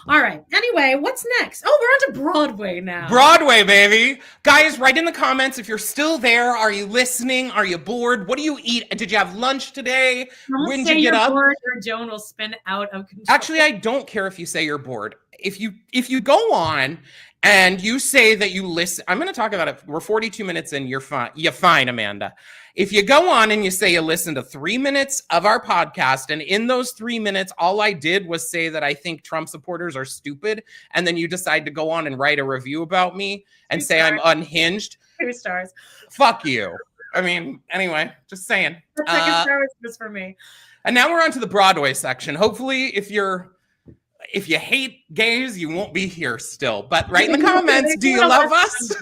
All right. Anyway, what's next? Oh, we're on to Broadway now. Broadway, baby. Guys, write in the comments if you're still there. Are you listening? Are you bored? What do you eat? Did you have lunch today? When did you get up? Bored or Joan will spin out of control. Actually, I don't care if you say you're bored. If you go on and you say that you listen, I'm going to talk about it. We're 42 minutes in. You're fine. You're fine, Amanda. If you go on and you say you listen to 3 minutes of our podcast, and in those 3 minutes, all I did was say that I think Trump supporters are stupid, and then you decide to go on and write a review about me and say I'm unhinged. 2 stars. Fuck you. I mean, anyway, just saying. The second star is just for me. And now we're on to the Broadway section. Hopefully, if you hate gays, you won't be here still. But write in the comments, do you love us?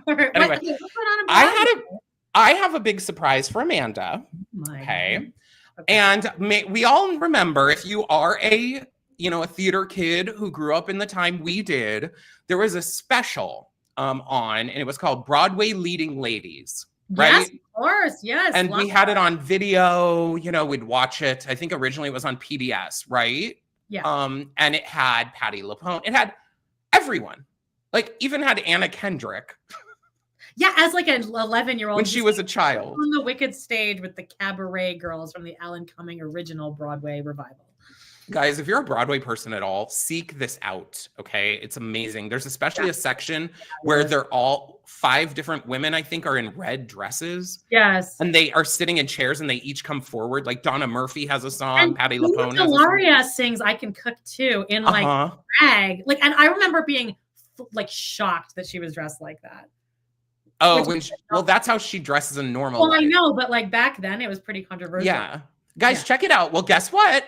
Anyway, I have a big surprise for Amanda. Okay. And we all remember, if you are a theater kid who grew up in the time we did, there was a special on, and it was called Broadway Leading Ladies. Right? Yes, of course. Yes. And we had it on video, we'd watch it. I think originally it was on PBS, right? Yeah. And it had Patti LuPone. It had everyone. Like, even had Anna Kendrick. Yeah, as like an 11-year-old. When she was a child. On the Wicked stage with the cabaret girls from the Alan Cumming original Broadway revival. Guys, if you're a Broadway person at all, seek this out, okay? It's amazing. There's especially a section where they're all 5 different women, I think, are in red dresses. Yes. And they are sitting in chairs and they each come forward. Like Donna Murphy has a song, and Patti LuPone has a song. Delaria sings I Can Cook Too in like drag. Like, and I remember being like shocked that she was dressed like that. Oh, that's how she dresses in normal life. I know, but like back then it was pretty controversial. Yeah. Guys, check it out. Well, guess what?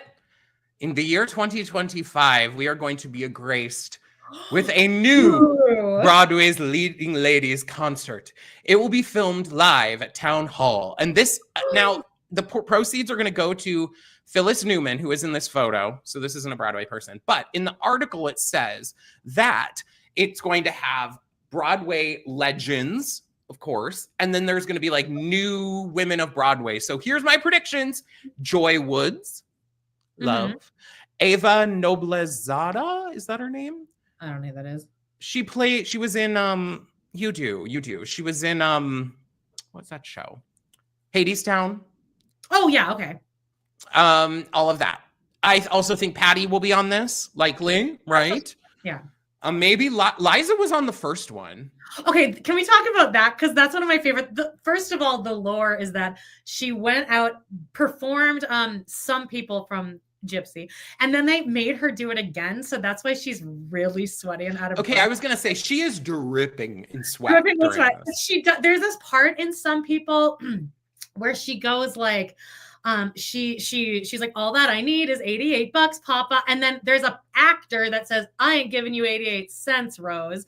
In the year 2025, we are going to be graced with a new Broadway's Leading Ladies concert. It will be filmed live at Town Hall. And this, now, the proceeds are going to go to Phyllis Newman, who is in this photo. So this isn't a Broadway person. But in the article, it says that it's going to have Broadway legends, of course. And then there's going to be like new women of Broadway. So here's my predictions. Joy Woods. Love. Ava Noblezada, is that her name? I don't know who that is. She was in You Do. She was in what's that show? Hadestown. Oh yeah, okay. All of that. I also think Patty will be on this, likely, right? Yeah. Maybe Liza was on the first one. Okay, can we talk about that? Because that's one of my favorite. First of all, the lore is that she went out, performed Some People from Gypsy, and then they made her do it again. So that's why she's really sweaty and out of breath. I was gonna say she is dripping in sweat. Dripping in sweat. There's this part in Some People where she goes like, she's like, all that I need is $88, Papa. And then there's a actor that says, I ain't giving you 88 cents, Rose.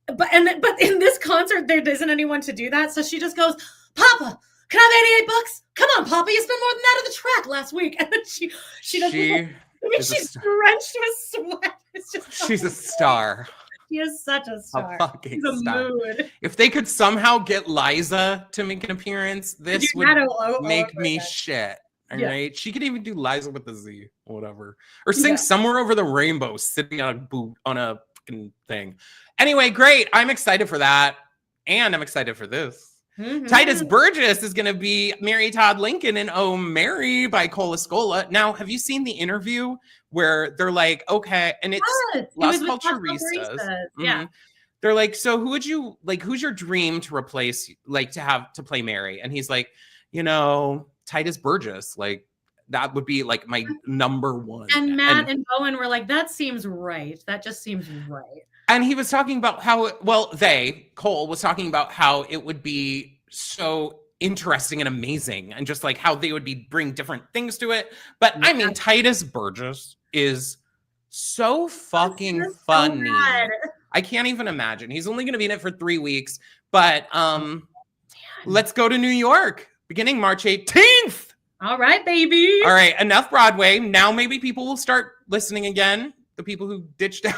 But in this concert, there isn't anyone to do that. So she just goes, Papa, can I have $88? Come on, Papa, you spent more than that at the track last week. And then she does she's drenched with sweat. It's just she's a star. She is such a star. A fucking She's a star. mood. If they could somehow get Liza to make an appearance, this would make me shit. All right. She could even do Liza with the Z, whatever. Or sing Somewhere Over the Rainbow sitting on a boot on a fucking thing. Anyway, great. I'm excited for that. And I'm excited for this. Mm-hmm. Titus Burgess is going to be Mary Todd Lincoln in Oh Mary by Cola Scola. Now, have you seen the interview where they're like, okay, and it's Las Culturistas. Yeah. Mm-hmm. They're like, so who would you like, who's your dream to replace, like to have to play Mary? And he's like, Titus Burgess, like that would be like my number one. And Matt and Owen were like, that seems right. That just seems right. And he was talking about how, Cole was talking about how it would be so interesting and amazing and just like how they would bring different things to it. But I mean, Titus Burgess is so fucking funny. So I can't even imagine. He's only going to be in it for 3 weeks, but let's go to New York beginning March 18th. All right, baby. All right. Enough Broadway. Now maybe people will start listening again. The people who ditched out.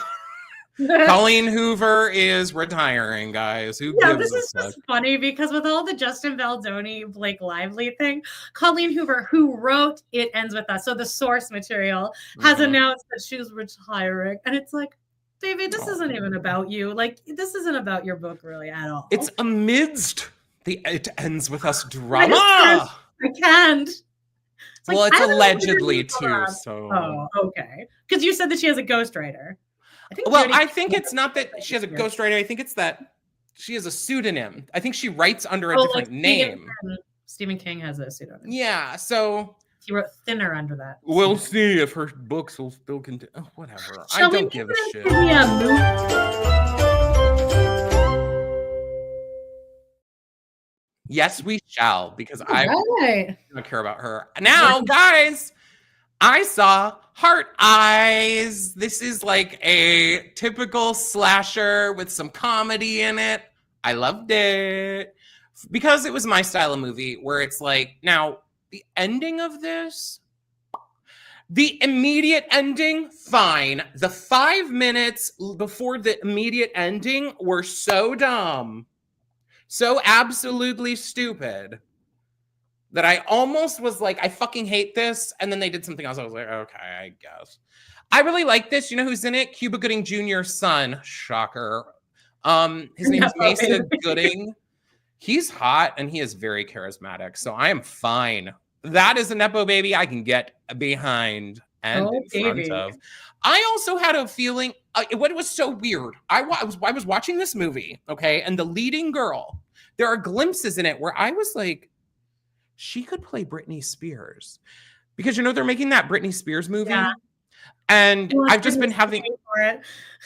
Colleen Hoover is retiring, guys. This is just funny because with all the Justin Baldoni, Blake Lively thing, Colleen Hoover, who wrote It Ends With Us, so the source material, has announced that she's retiring. And it's like, baby, this isn't even about you. Like, this isn't about your book really at all. It's amidst the It Ends With Us drama. I can't. It's allegedly too. So. Oh, okay. Because you said that she has a ghostwriter. I think it's not that she has a ghostwriter. I think it's that she has a pseudonym. I think she writes under a different name. Stephen King has a pseudonym. Yeah, so he wrote Thinner under that. We'll see if her books will still continue. Oh, whatever. I don't give a shit. Yes, we shall, because I don't care about her. Now, guys, I saw Heart Eyes. This is like a typical slasher with some comedy in it. I loved it because it was my style of movie where it's like, now the ending of this, the immediate ending, fine. The 5 minutes before the immediate ending were so dumb, so absolutely stupid, that I almost was like, I fucking hate this. And then they did something else. I was like, okay, I guess. I really like this. You know who's in it? Cuba Gooding Jr.'s son. Shocker. His name is Mason Gooding. He's hot and he is very charismatic. So I am fine. That is a Nepo baby I can get behind and in front of. I also had a feeling, what was so weird, I was watching this movie, okay? And the leading girl, there are glimpses in it where I was like, she could play Britney Spears, because they're making that Britney Spears movie, and I've just been having for it.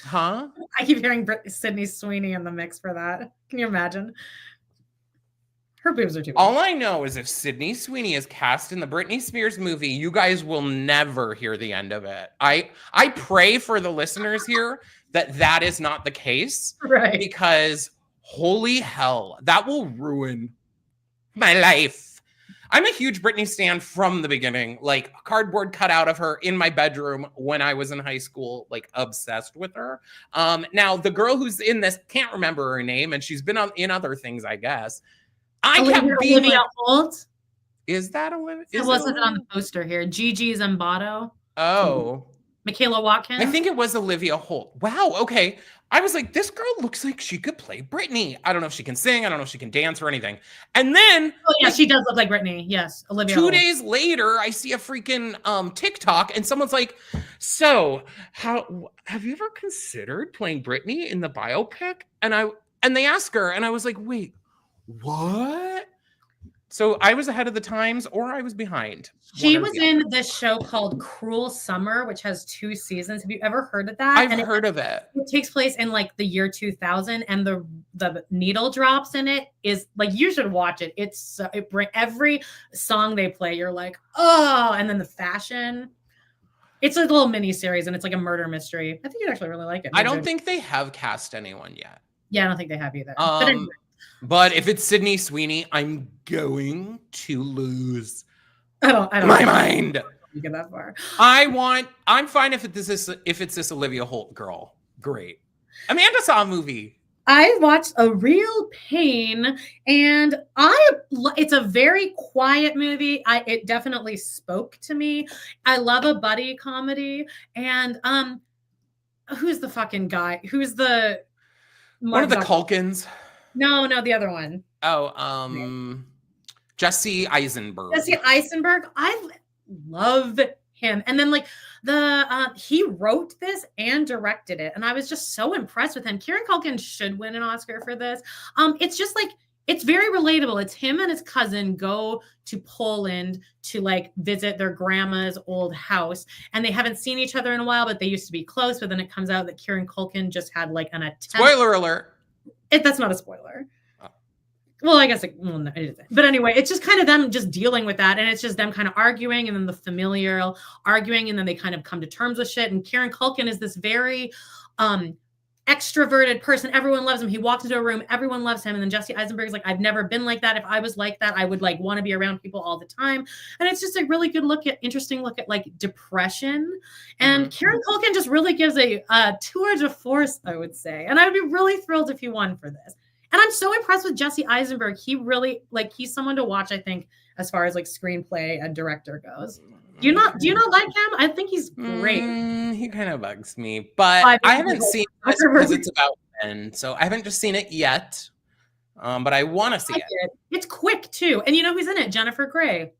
Huh? I keep hearing Sydney Sweeney in the mix for that. Can you imagine? Her boobs are too big. All I know is if Sydney Sweeney is cast in the Britney Spears movie, you guys will never hear the end of it. I pray for the listeners here that is not the case, right? Because holy hell, that will ruin my life. I'm a huge Britney stan from the beginning, like cardboard cutout of her in my bedroom when I was in high school, like obsessed with her. Now the girl who's in this, can't remember her name, and she's been in other things, I guess. Olivia Holt. Is that Olivia? It wasn't on the poster here. Gigi Zimbato. Oh. Michaela Watkins. I think it was Olivia Holt. Wow. Okay. I was like, this girl looks like she could play Britney. I don't know if she can sing. I don't know if she can dance or anything. And then, oh yeah, she does look like Britney. Yes, Olivia. 2 days later, I see a freaking TikTok, and someone's like, "So, how have you ever considered playing Britney in the biopic?" And they asked her, and I was like, "Wait, what?" So I was ahead of the times, or I was behind. She was in this show called Cruel Summer, which has 2 seasons. Have you ever heard of that? I've heard of it. It takes place in like the year 2000, and the needle drops in it is like, you should watch it. It bring every song they play, you're like, oh, and then the fashion. It's a little mini series, and it's like a murder mystery. I think you'd actually really like it. I don't think they have cast anyone yet. Yeah, I don't think they have either. But if it's Sydney Sweeney, I'm going to lose I don't my mind. You get that far. I'm fine if it's this Olivia Holt girl. Great. Amanda saw a movie. I watched A Real Pain, and it's a very quiet movie. It definitely spoke to me. I love a buddy comedy, and who's the fucking guy? Who's the one of the Culkins? No, the other one. Oh, Jesse Eisenberg. Jesse Eisenberg. I love him. And then like he wrote this and directed it, and I was just so impressed with him. Kieran Culkin should win an Oscar for this. It's just like, it's very relatable. It's him and his cousin go to Poland to like visit their grandma's old house, and they haven't seen each other in a while, but they used to be close. But then it comes out that Kieran Culkin just had like an attempt. Spoiler alert. That's not a spoiler. Well, I guess no, it isn't. But anyway, it's just kind of them just dealing with that. And it's just them kind of arguing, and then the familial arguing, and then they kind of come to terms with shit. And Kieran Culkin is this very extroverted person. Everyone loves him. He walks into a room, everyone loves him. And then Jesse Eisenberg is like, I've never been like that. If I was like that, I would like want to be around people all the time. And it's just a really good interesting look at like depression. And Kieran Culkin just really gives a tour de force, I would say. And I would be really thrilled if he won for this. And I'm so impressed with Jesse Eisenberg. He really, like, he's someone to watch, I think, as far as like screenplay and director goes. Do you not like him? I think he's great. He kind of bugs me, but I haven't seen it because it's about men, so I haven't just seen it yet. But I want to see it. It's quick too, and you know who's in it? Jennifer Grey.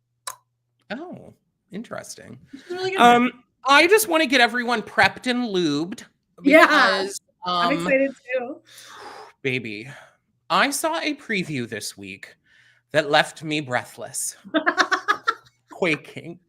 Oh, interesting. Really good. I just want to get everyone prepped and lubed. Because, I'm excited too, baby. I saw a preview this week that left me breathless, quaking.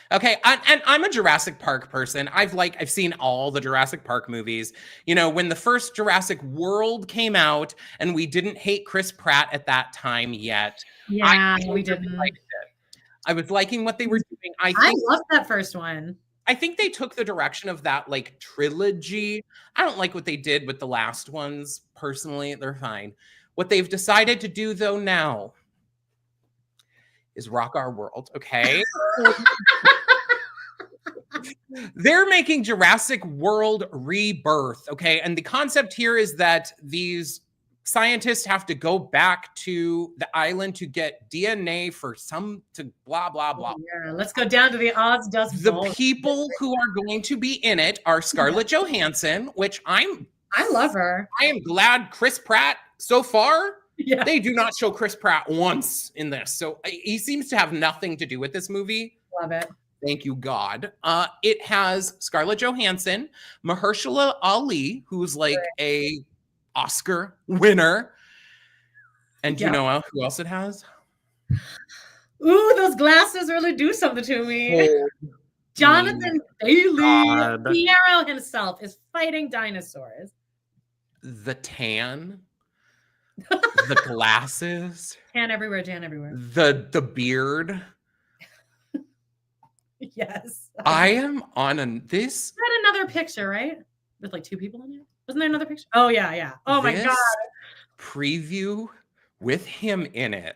Okay, and I'm a Jurassic Park person. I've seen all the Jurassic Park movies. You know, when the first Jurassic World came out, and we didn't hate Chris Pratt at that time yet. Yeah, we didn't. Liked it. I was liking what they were doing. I loved that first one. I think they took the direction of that like trilogy. I don't like what they did with the last ones. Personally, they're fine. What they've decided to do though now is rock our world, okay? They're making Jurassic World Rebirth, okay? And the concept here is that these scientists have to go back to the island to get DNA to blah, blah, blah. Yeah, let's go down to the Oz Dust Bowl. The people who are going to be in it are Scarlett Johansson, which I love her. I am glad Chris Pratt so far. Yeah. They do not show Chris Pratt once in this. So he seems to have nothing to do with this movie. Love it. Thank you, God. It has Scarlett Johansson, Mahershala Ali, who's like a Oscar winner. And do you know who else it has? Ooh, those glasses really do something to me. Jonathan Bailey. Piero himself is fighting dinosaurs. The tan. The glasses. Tan everywhere, tan everywhere. The beard. Yes. I am on this. You had another picture, right? With like 2 people in it. Wasn't there another picture? Oh, yeah. Oh, my God. Preview with him in it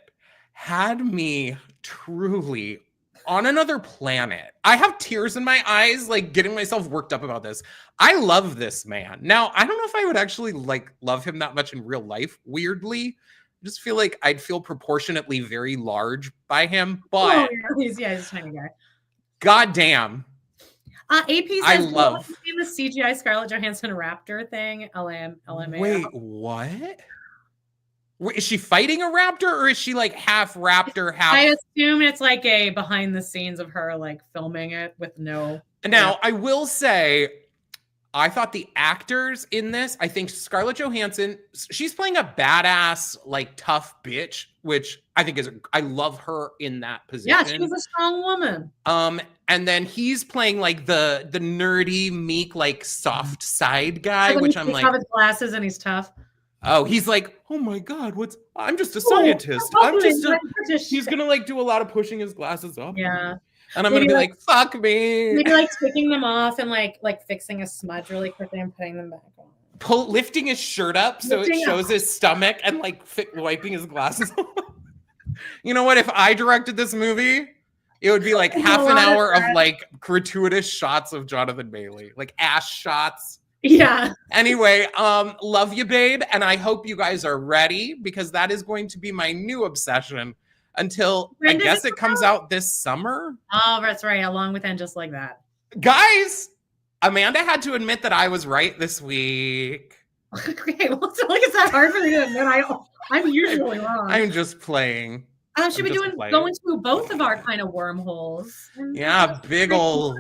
had me truly on another planet. I have tears in my eyes, like getting myself worked up about this. I love this man. Now, I don't know if I would actually like love him that much in real life, weirdly. I just feel like I'd feel proportionately very large by him, but he's a tiny guy. God damn. AP I says, love the CGI Scarlett Johansson raptor thing. LMAO. Wait, what? Wait, is she fighting a raptor, or is she like half raptor, half? I assume it's like a behind the scenes of her like filming it with no. Now, I will say, I thought the actors in this, I think Scarlett Johansson, she's playing a badass, like tough bitch, which I think I love her in that position. Yeah, she was a strong woman. And then he's playing like the nerdy, meek, like soft side guy, which I'm like, his glasses and he's tough. Oh, he's like, oh my God, I'm just a scientist. He's gonna like do a lot of pushing his glasses up. Yeah. And I'm gonna be like, fuck me. Maybe like taking them off and like fixing a smudge really quickly and putting them back on. Lifting his shirt up so it shows his stomach and like wiping his glasses off. You know what? If I directed this movie, it would be like half an hour of like gratuitous shots of Jonathan Bailey, like ass shots. Yeah. Anyway, love you, babe. And I hope you guys are ready, because that is going to be my new obsession until I guess it comes out this summer. Oh, that's right. Along with And Just Like That. Guys, Amanda had to admit that I was right this week. Okay, well, so like it's that hard for me to admit. I'm usually wrong. I'm just playing. Should we going through both of our kind of wormholes? Yeah, big old.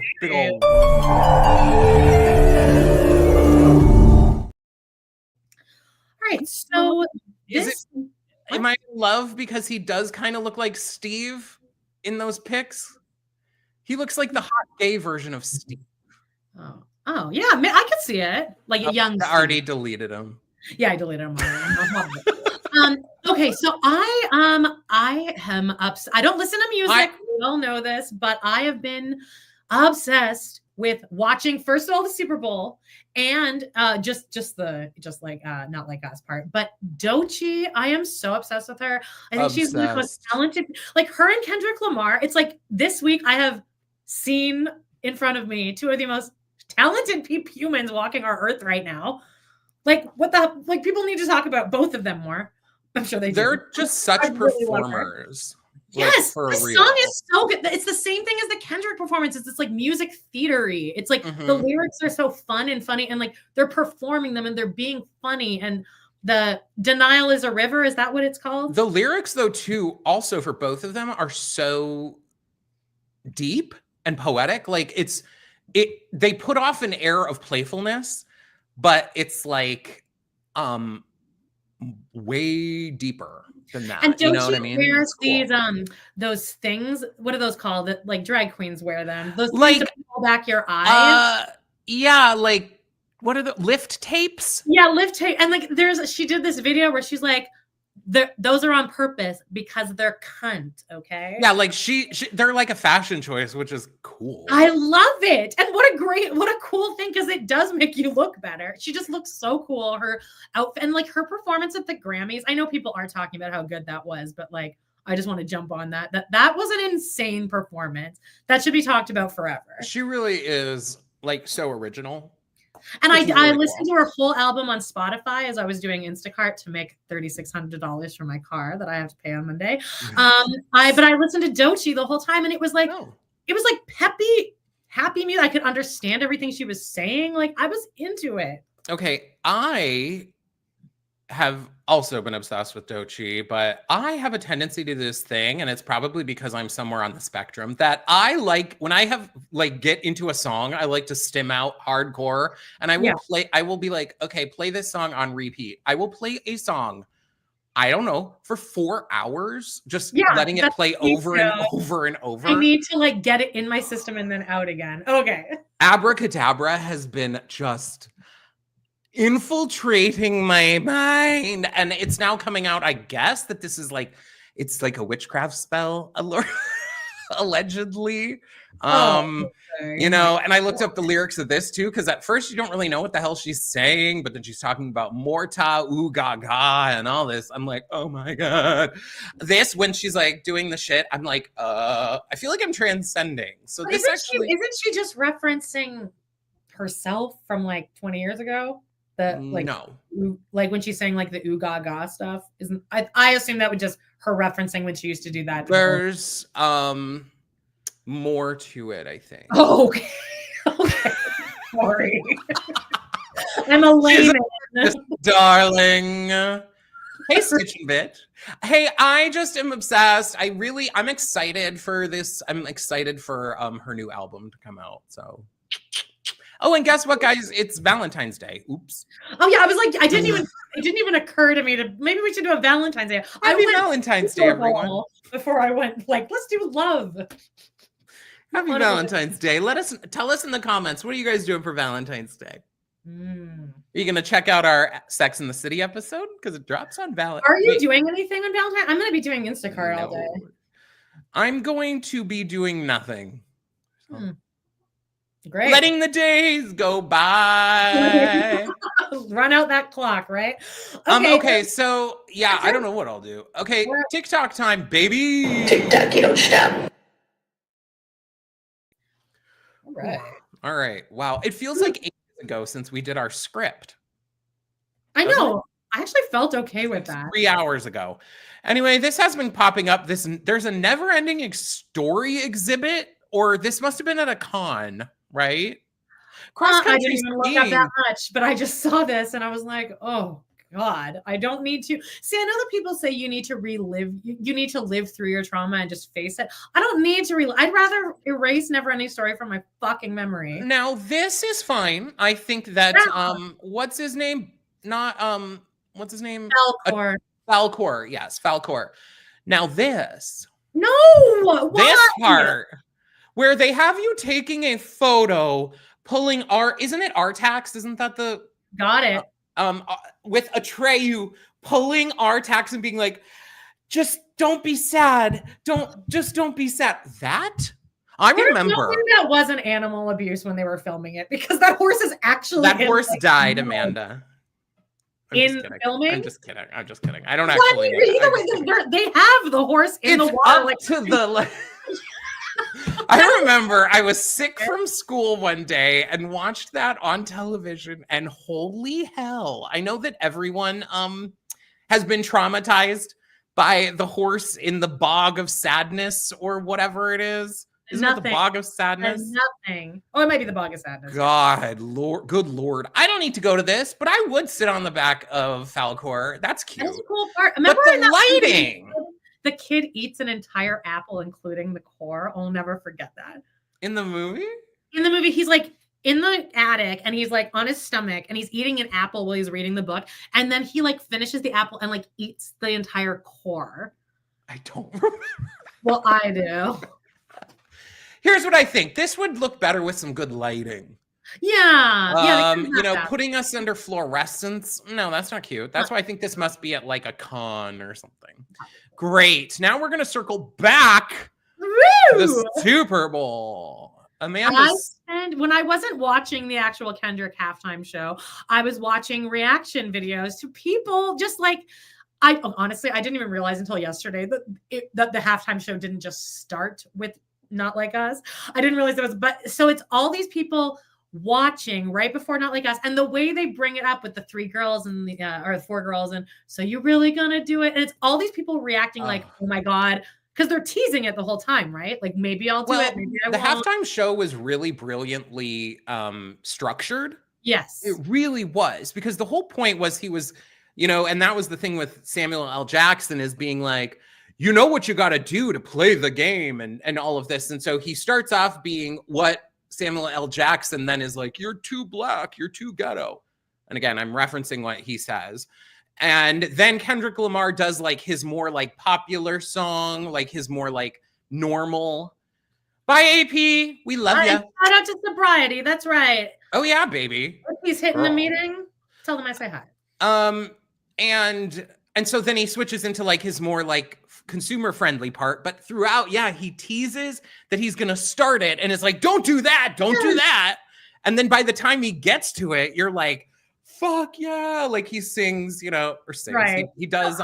All right, so am I in love because he does kind of look like Steve in those pics? He looks like the hot gay version of Steve. Oh yeah, I could see it. Like a young. I already deleted him. Yeah, I deleted him. Okay, so I am upset. I don't listen to music. We all know this, but I have been obsessed with watching first of all the Super Bowl and not like us part, but Doechii. I am so obsessed with her. I think she's the most talented. Like her and Kendrick Lamar. It's like this week I have seen in front of me two of the most talented humans walking our earth right now. Like people need to talk about both of them more. I'm sure they're just such performers. Yes, the song is so good. It's the same thing as the Kendrick performance. It's like music theatery. It's like the lyrics are so fun and funny, and like they're performing them and they're being funny. And the Denial is a River, is that what it's called? The lyrics, though, too, also for both of them are so deep and poetic. Like they put off an air of playfulness, but it's like way deeper than that. And don't you know what I mean? Wears these those things. What are those called? That like drag queens wear them. Those like things that pull back your eyes. Yeah, like what are the lift tapes? Yeah, lift tape. And like she did this video where she's like, those are on purpose because they're cunt, okay? Yeah, like they're like a fashion choice, which is cool. I love it. And what a cool thing, because it does make you look better. She just looks so cool. Her outfit and like her performance at the Grammys. I know people are talking about how good that was, but like I just want to jump on that. That was an insane performance. That should be talked about forever. She really is like so original. And I listened to her whole album on Spotify as I was doing Instacart to make $3,600 for my car that I have to pay on Monday. But I listened to Doechii the whole time, and it was like peppy, happy music. I could understand everything she was saying. Like I was into it. Okay, I have also been obsessed with Doechii, but I have a tendency to do this thing, and it's probably because I'm somewhere on the spectrum, that I like when I have like get into a song, I like to stim out hardcore, and I will be like, okay, play this song on repeat. I will play a song, I don't know, for 4 hours, just letting it play over and over and over. I need to like get it in my system and then out again. Okay. Abracadabra has been just infiltrating my mind, and it's now coming out, I guess, that this is like it's like a witchcraft spell allegedly. You know, and I looked up the lyrics of this too, because at first you don't really know what the hell she's saying, but then she's talking about Morta, Gaga, and all this. I'm like, oh my God. This, when she's like doing the shit, I'm like, I feel like I'm transcending. So this isn't she just referencing herself from like 20 years ago? No, like when she's saying like the Gaga stuff, isn't I assume that would just her referencing when she used to do that. There's more to it, I think. Oh, okay. Sorry. I'm a layman. Just darling. Hey, Stitching Bit. Hey, I just am obsessed. I'm excited for this. I'm excited for her new album to come out. So, oh, and guess what, guys? It's Valentine's Day. Oops. Oh yeah, I was like, it didn't even occur to me to maybe we should do a Valentine's Day. Happy Valentine's Day, everyone. Before I went, like, let's do love. Happy Valentine's Day. Tell us in the comments, what are you guys doing for Valentine's Day? Are you gonna check out our Sex in the City episode because it drops on Valentine's? Are you doing anything on Valentine's? I'm gonna be doing Instacart all day. I'm going to be doing nothing. Great. Letting the days go by. Run out that clock, right? Okay, so yeah, I don't know what I'll do. Okay, TikTok time, baby. TikTok, you don't stop. All right. Wow. It feels like ages ago since we did our script. I know. I actually felt okay with that. 3 hours ago. Anyway, this has been popping up. There's a never-ending story exhibit, or this must have been at a con, right? I didn't even look up that much, but I just saw this and I was like, oh God, I don't need to. See, I know that people say you need to relive, you need to live through your trauma and just face it. I don't need to relive. I'd rather erase Never-Ending Story from my fucking memory. Now, this is fine. I think that, what's his name? What's his name? Falcor. Falcor, yes, Falcor. Now this. No! Why? This part where they have you taking a photo, pulling isn't it Artax? Isn't that the... Got it. With Atreyu pulling Artax and being like, just don't be sad. Don't be sad. That? I remember. That wasn't animal abuse when they were filming it, because that horse is actually... That horse died, Amanda. In filming? I'm just kidding. I don't actually know. They have the horse in the water. Up to the... I remember I was sick from school one day and watched that on television, and holy hell, I know that everyone has been traumatized by the horse in the bog of sadness or whatever it is. Isn't it the bog of sadness? Nothing. Oh, it might be the bog of sadness. God, Lord, good Lord. I don't need to go to this, but I would sit on the back of Falcor. That's cute. That's a cool part. Remember but the lighting. The kid eats an entire apple, including the core. I'll never forget that. In the movie? In the movie, he's like in the attic and he's like on his stomach and he's eating an apple while he's reading the book. And then he like finishes the apple and like eats the entire core. I don't remember. Well, I do. Here's what I think. This would look better with some good lighting. Yeah. Putting us under fluorescence. No, that's not cute. That's why I think this must be at like a con or something. Great. Now we're going to circle back to the Super Bowl. Amanda. When I wasn't watching the actual Kendrick halftime show, I was watching reaction videos to people just like, honestly, I didn't even realize until yesterday that the halftime show didn't just start with Not Like Us. I didn't realize it was, so it's all these people watching right before Not Like Us, and the way they bring it up with the 3 girls and or the 4 girls, and so you really gonna do it, and it's all these people reacting like, oh my God, because they're teasing it the whole time, right? Like, maybe I'll do it, maybe I won't. The halftime show was really brilliantly structured. Yes, it really was, because the whole point was he was, and that was the thing with Samuel L. Jackson, is being like, you know what you got to do to play the game and all of this. And so he starts off being what Samuel L. Jackson then is like, you're too black, you're too ghetto. And again, I'm referencing what he says. And then Kendrick Lamar does like his more like popular song, like his more like normal. Bye, AP. We love you. Shout out to Sobriety. That's right. Oh, yeah, baby. If he's hitting the meeting, tell them I say hi. And so then he switches into like his more like consumer friendly part, but throughout, he teases that he's going to start it and it's like, don't do that. Don't do that. And then by the time he gets to it, you're like, fuck yeah. Like he sings, or sings. Right. He does,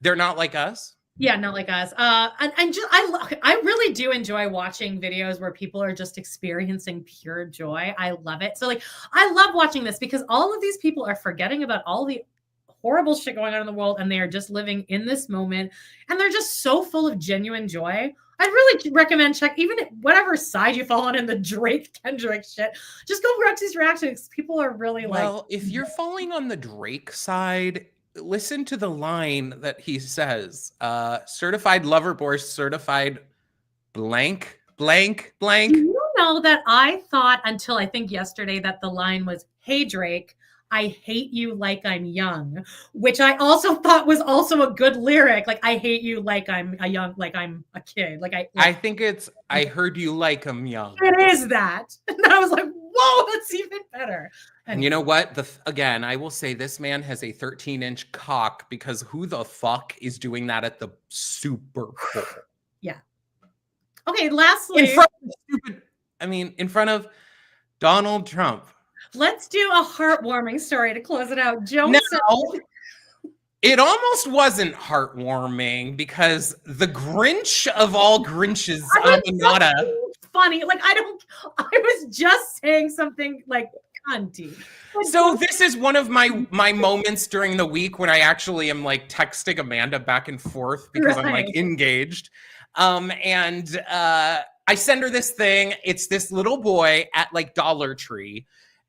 They're Not Like Us. Yeah, Not Like Us. I really do enjoy watching videos where people are just experiencing pure joy. I love it. So like, I love watching this because all of these people are forgetting about all the horrible shit going on in the world, and they are just living in this moment, and they're just so full of genuine joy. I'd really recommend even whatever side you fall on in the Drake Kendrick shit. Just go watch these reactions. People are really Well, if you're falling on the Drake side, listen to the line that he says. Certified lover boy, certified blank. You know that I thought until I think yesterday that the line was, "Hey Drake, I hate you like I'm young," which I also thought was also a good lyric. Like, I hate you like I'm a kid. I think it's, I heard you like I'm young. It is that. And I was like, whoa, that's even better. And you know what? Again, I will say this man has a 13-inch cock, because who the fuck is doing that at the Super Bowl? Yeah. Okay, lastly. In front of Donald Trump. Let's do a heartwarming story to close it out. Joan said, it almost wasn't heartwarming, because the Grinch of all Grinches, funny. Like, I was just saying something like cunty. So this is one of my moments during the week when I actually am like texting Amanda back and forth, because I'm like engaged. And I send her this thing. It's this little boy at like Dollar Tree.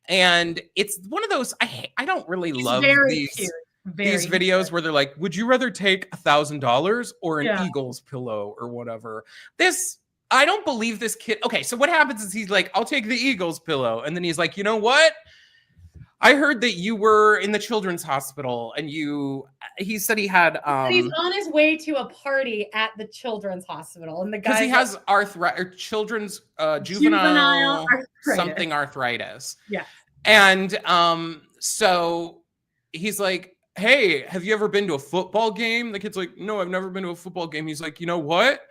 And it's one of those, I don't really love these videos where they're like, would you rather take $1,000 or an Eagles pillow or whatever? I don't believe this kid. Okay, so what happens is he's like, I'll take the Eagles pillow. And then he's like, you know what? I heard that you were in the children's hospital, and he said he had he's on his way to a party at the children's hospital, and the guy, because he has children's juvenile arthritis. Yeah. And so he's like, hey, have you ever been to a football game? The kid's like, no, I've never been to a football game. He's like, you know what?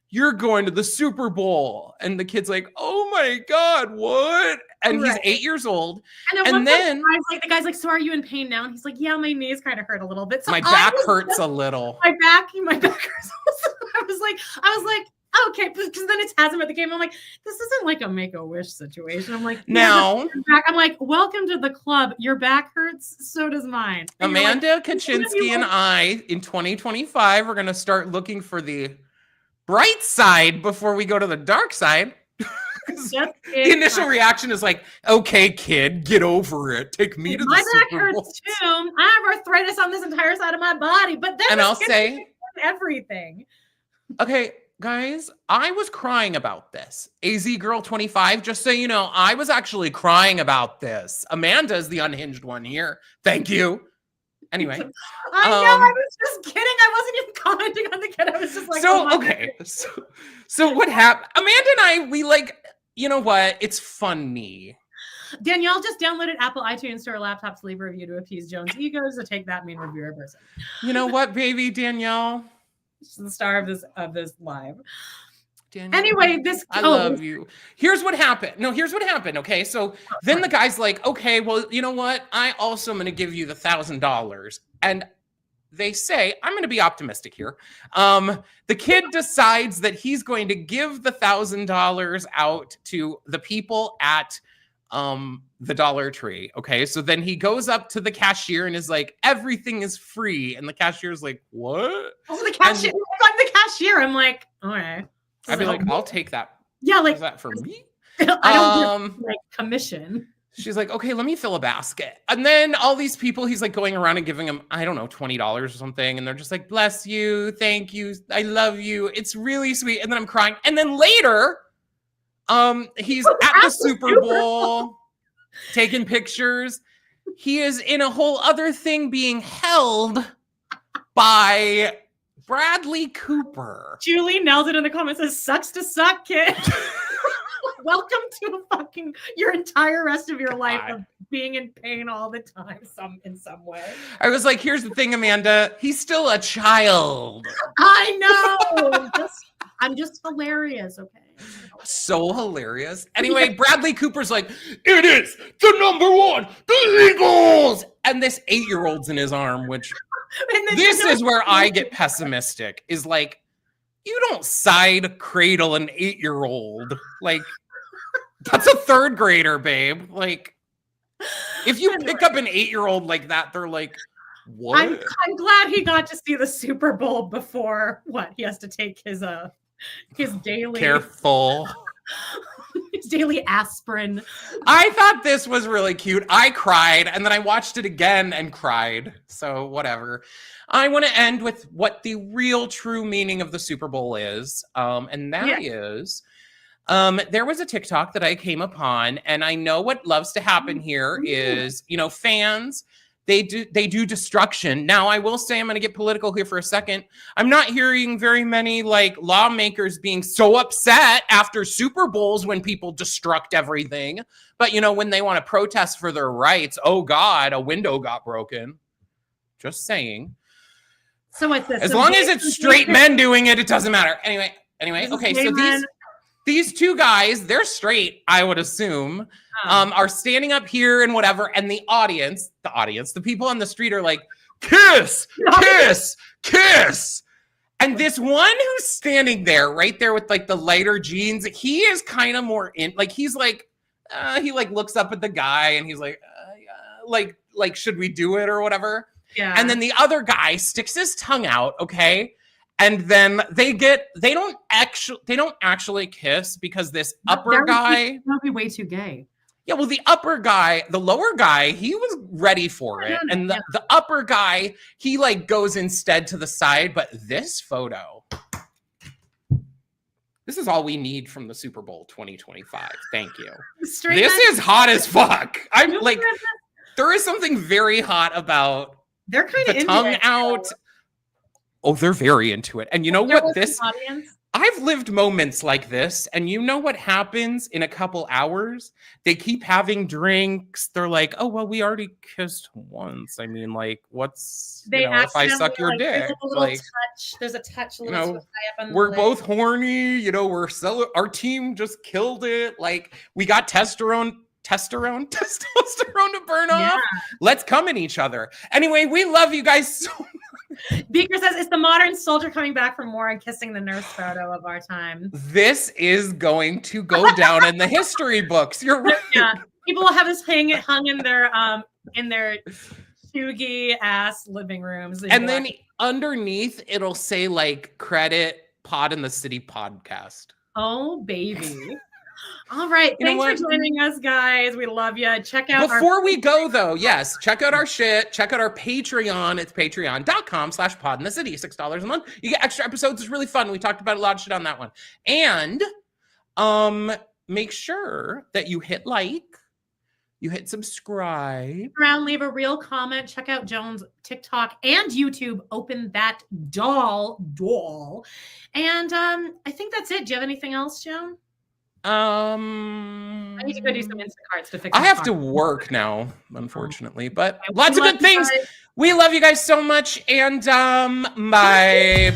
You're going to the Super Bowl. And the kid's like, oh my God, what? And he's 8 years old. And then the guy's like, so are you in pain now? And he's like, yeah, my knees kind of hurt a little bit. So my back hurts a little. My back hurts also. I was like, okay, because then it has him at the game. I'm like, this isn't like a Make-A-Wish situation. I'm like, now I'm like, welcome to the club. Your back hurts, so does mine. And Amanda Kaczynski and I in 2025 are going to start looking for the bright side before we go to the dark side. The initial reaction is like, okay, kid, get over it. Take me to the Super Bowl. My back hurts too. I have arthritis on this entire side of my body. But then I'll say everything. Okay, guys, I was crying about this. AZ Girl 25, just so you know, I was actually crying about this. Amanda is the unhinged one here. Thank you. Anyway. I know, I was just kidding. I wasn't even commenting on the kid. I was just like, So what happened? Amanda and I, we like, you know what? It's funny. Danielle just downloaded Apple iTunes to her laptop to leave a review to appease Joan's ego, so take that mean reviewer person. You know what, baby, Danielle? She's the star of this live. Danielle, anyway, I love you. Here's what happened. No, here's what happened. Okay, so then the guy's like, okay, well, you know what? I also am going to give you the $1,000. And they say, I'm going to be optimistic here. The kid decides that he's going to give the $1,000 out to the people at the Dollar Tree. Okay, so then he goes up to the cashier and is like, everything is free. And the cashier's like, what? Also, I'm the cashier. I'm like, okay. I'd be like, I'll take that. Yeah, like, is that for me? I don't get, like, commission. She's like, okay, let me fill a basket. And then all these people, he's like going around and giving them, I don't know, $20 or something. And they're just like, bless you. Thank you. I love you. It's really sweet. And then I'm crying. And then later, he's at the Super Bowl taking pictures. He is in a whole other thing being held by Bradley Cooper. Julie nailed it in the comments. Says, sucks to suck, kid. Welcome to your entire rest of your life of being in pain all the time, in some way. I was like, here's the thing, Amanda. He's still a child. I know. I'm just hilarious, okay? So hilarious. Anyway, Bradley Cooper's like, it is the number one, the Eagles. And this 8-year-old's in his arm, which this is where I get pessimistic, is like, you don't side cradle an 8-year-old. Like, that's a 3rd grader, babe. Like, if you pick up an 8-year-old like that, they're like, what? I'm glad he got to see the Super Bowl before he has to take his his daily Careful. his daily aspirin. I thought this was really cute. I cried, and then I watched it again and cried. So whatever. I want to end with what the real true meaning of the Super Bowl is. And that is there was a TikTok that I came upon, and I know what loves to happen here is, you know, fans, they do destruction. Now, I will say, I'm going to get political here for a second. I'm not hearing very many like lawmakers being so upset after Super Bowls when people destruct everything. But, you know, when they want to protest for their rights, oh God, a window got broken. Just saying. So what's this? As long as it's straight men doing it, it doesn't matter. Anyway, okay, so these two guys, they're straight, I would assume, are standing up here and whatever, and the audience, the people on the street are like, kiss, kiss, kiss. And this one who's standing there, right there with like the lighter jeans, he is kind of more in, like, he's like, he like looks up at the guy and he's like, like, should we do it or whatever? Yeah. And then the other guy sticks his tongue out, okay? And then they don't actually kiss because this upper guy, that would be way too gay. Yeah, well, the lower guy, he was ready for it. And the upper guy, he like goes instead to the side. But this photo, this is all we need from the Super Bowl 2025. Thank you. This is hot as fuck. I'm like, there is something very hot about they're kind of the tongue out. Oh, they're very into it. And you know what? I've lived moments like this, and you know what happens in a couple hours? They keep having drinks. They're like, oh, well, we already kissed once. I mean, like, what's, you know, if I suck your dick? There's a touch, you know, we're both horny. You know, our team just killed it. Like, we got testosterone to burn off. Let's come in each other. Anyway, we love you guys so much. Beaker says it's the modern soldier coming back from war and kissing the nurse photo of our time. This is going to go down in the history books. You're right. Yeah, people will have this hung in their chuggy ass living rooms. And then underneath it'll say like credit Pod in the City podcast. Oh baby. All right. Thanks for joining us, guys. We love you. Check out Before we go, though, yes, check out our shit. Check out our Patreon. It's patreon.com/podinthecity. $6 a month. You get extra episodes. It's really fun. We talked about a lot of shit on that one. And make sure that you hit like, you hit subscribe. Around, leave a real comment. Check out Joan's TikTok and YouTube. Open that doll. And I think that's it. Do you have anything else, Joan? I need to go do some Instacarts to fix. I have to work now, unfortunately, but lots of good things. We love you guys so much, and bye.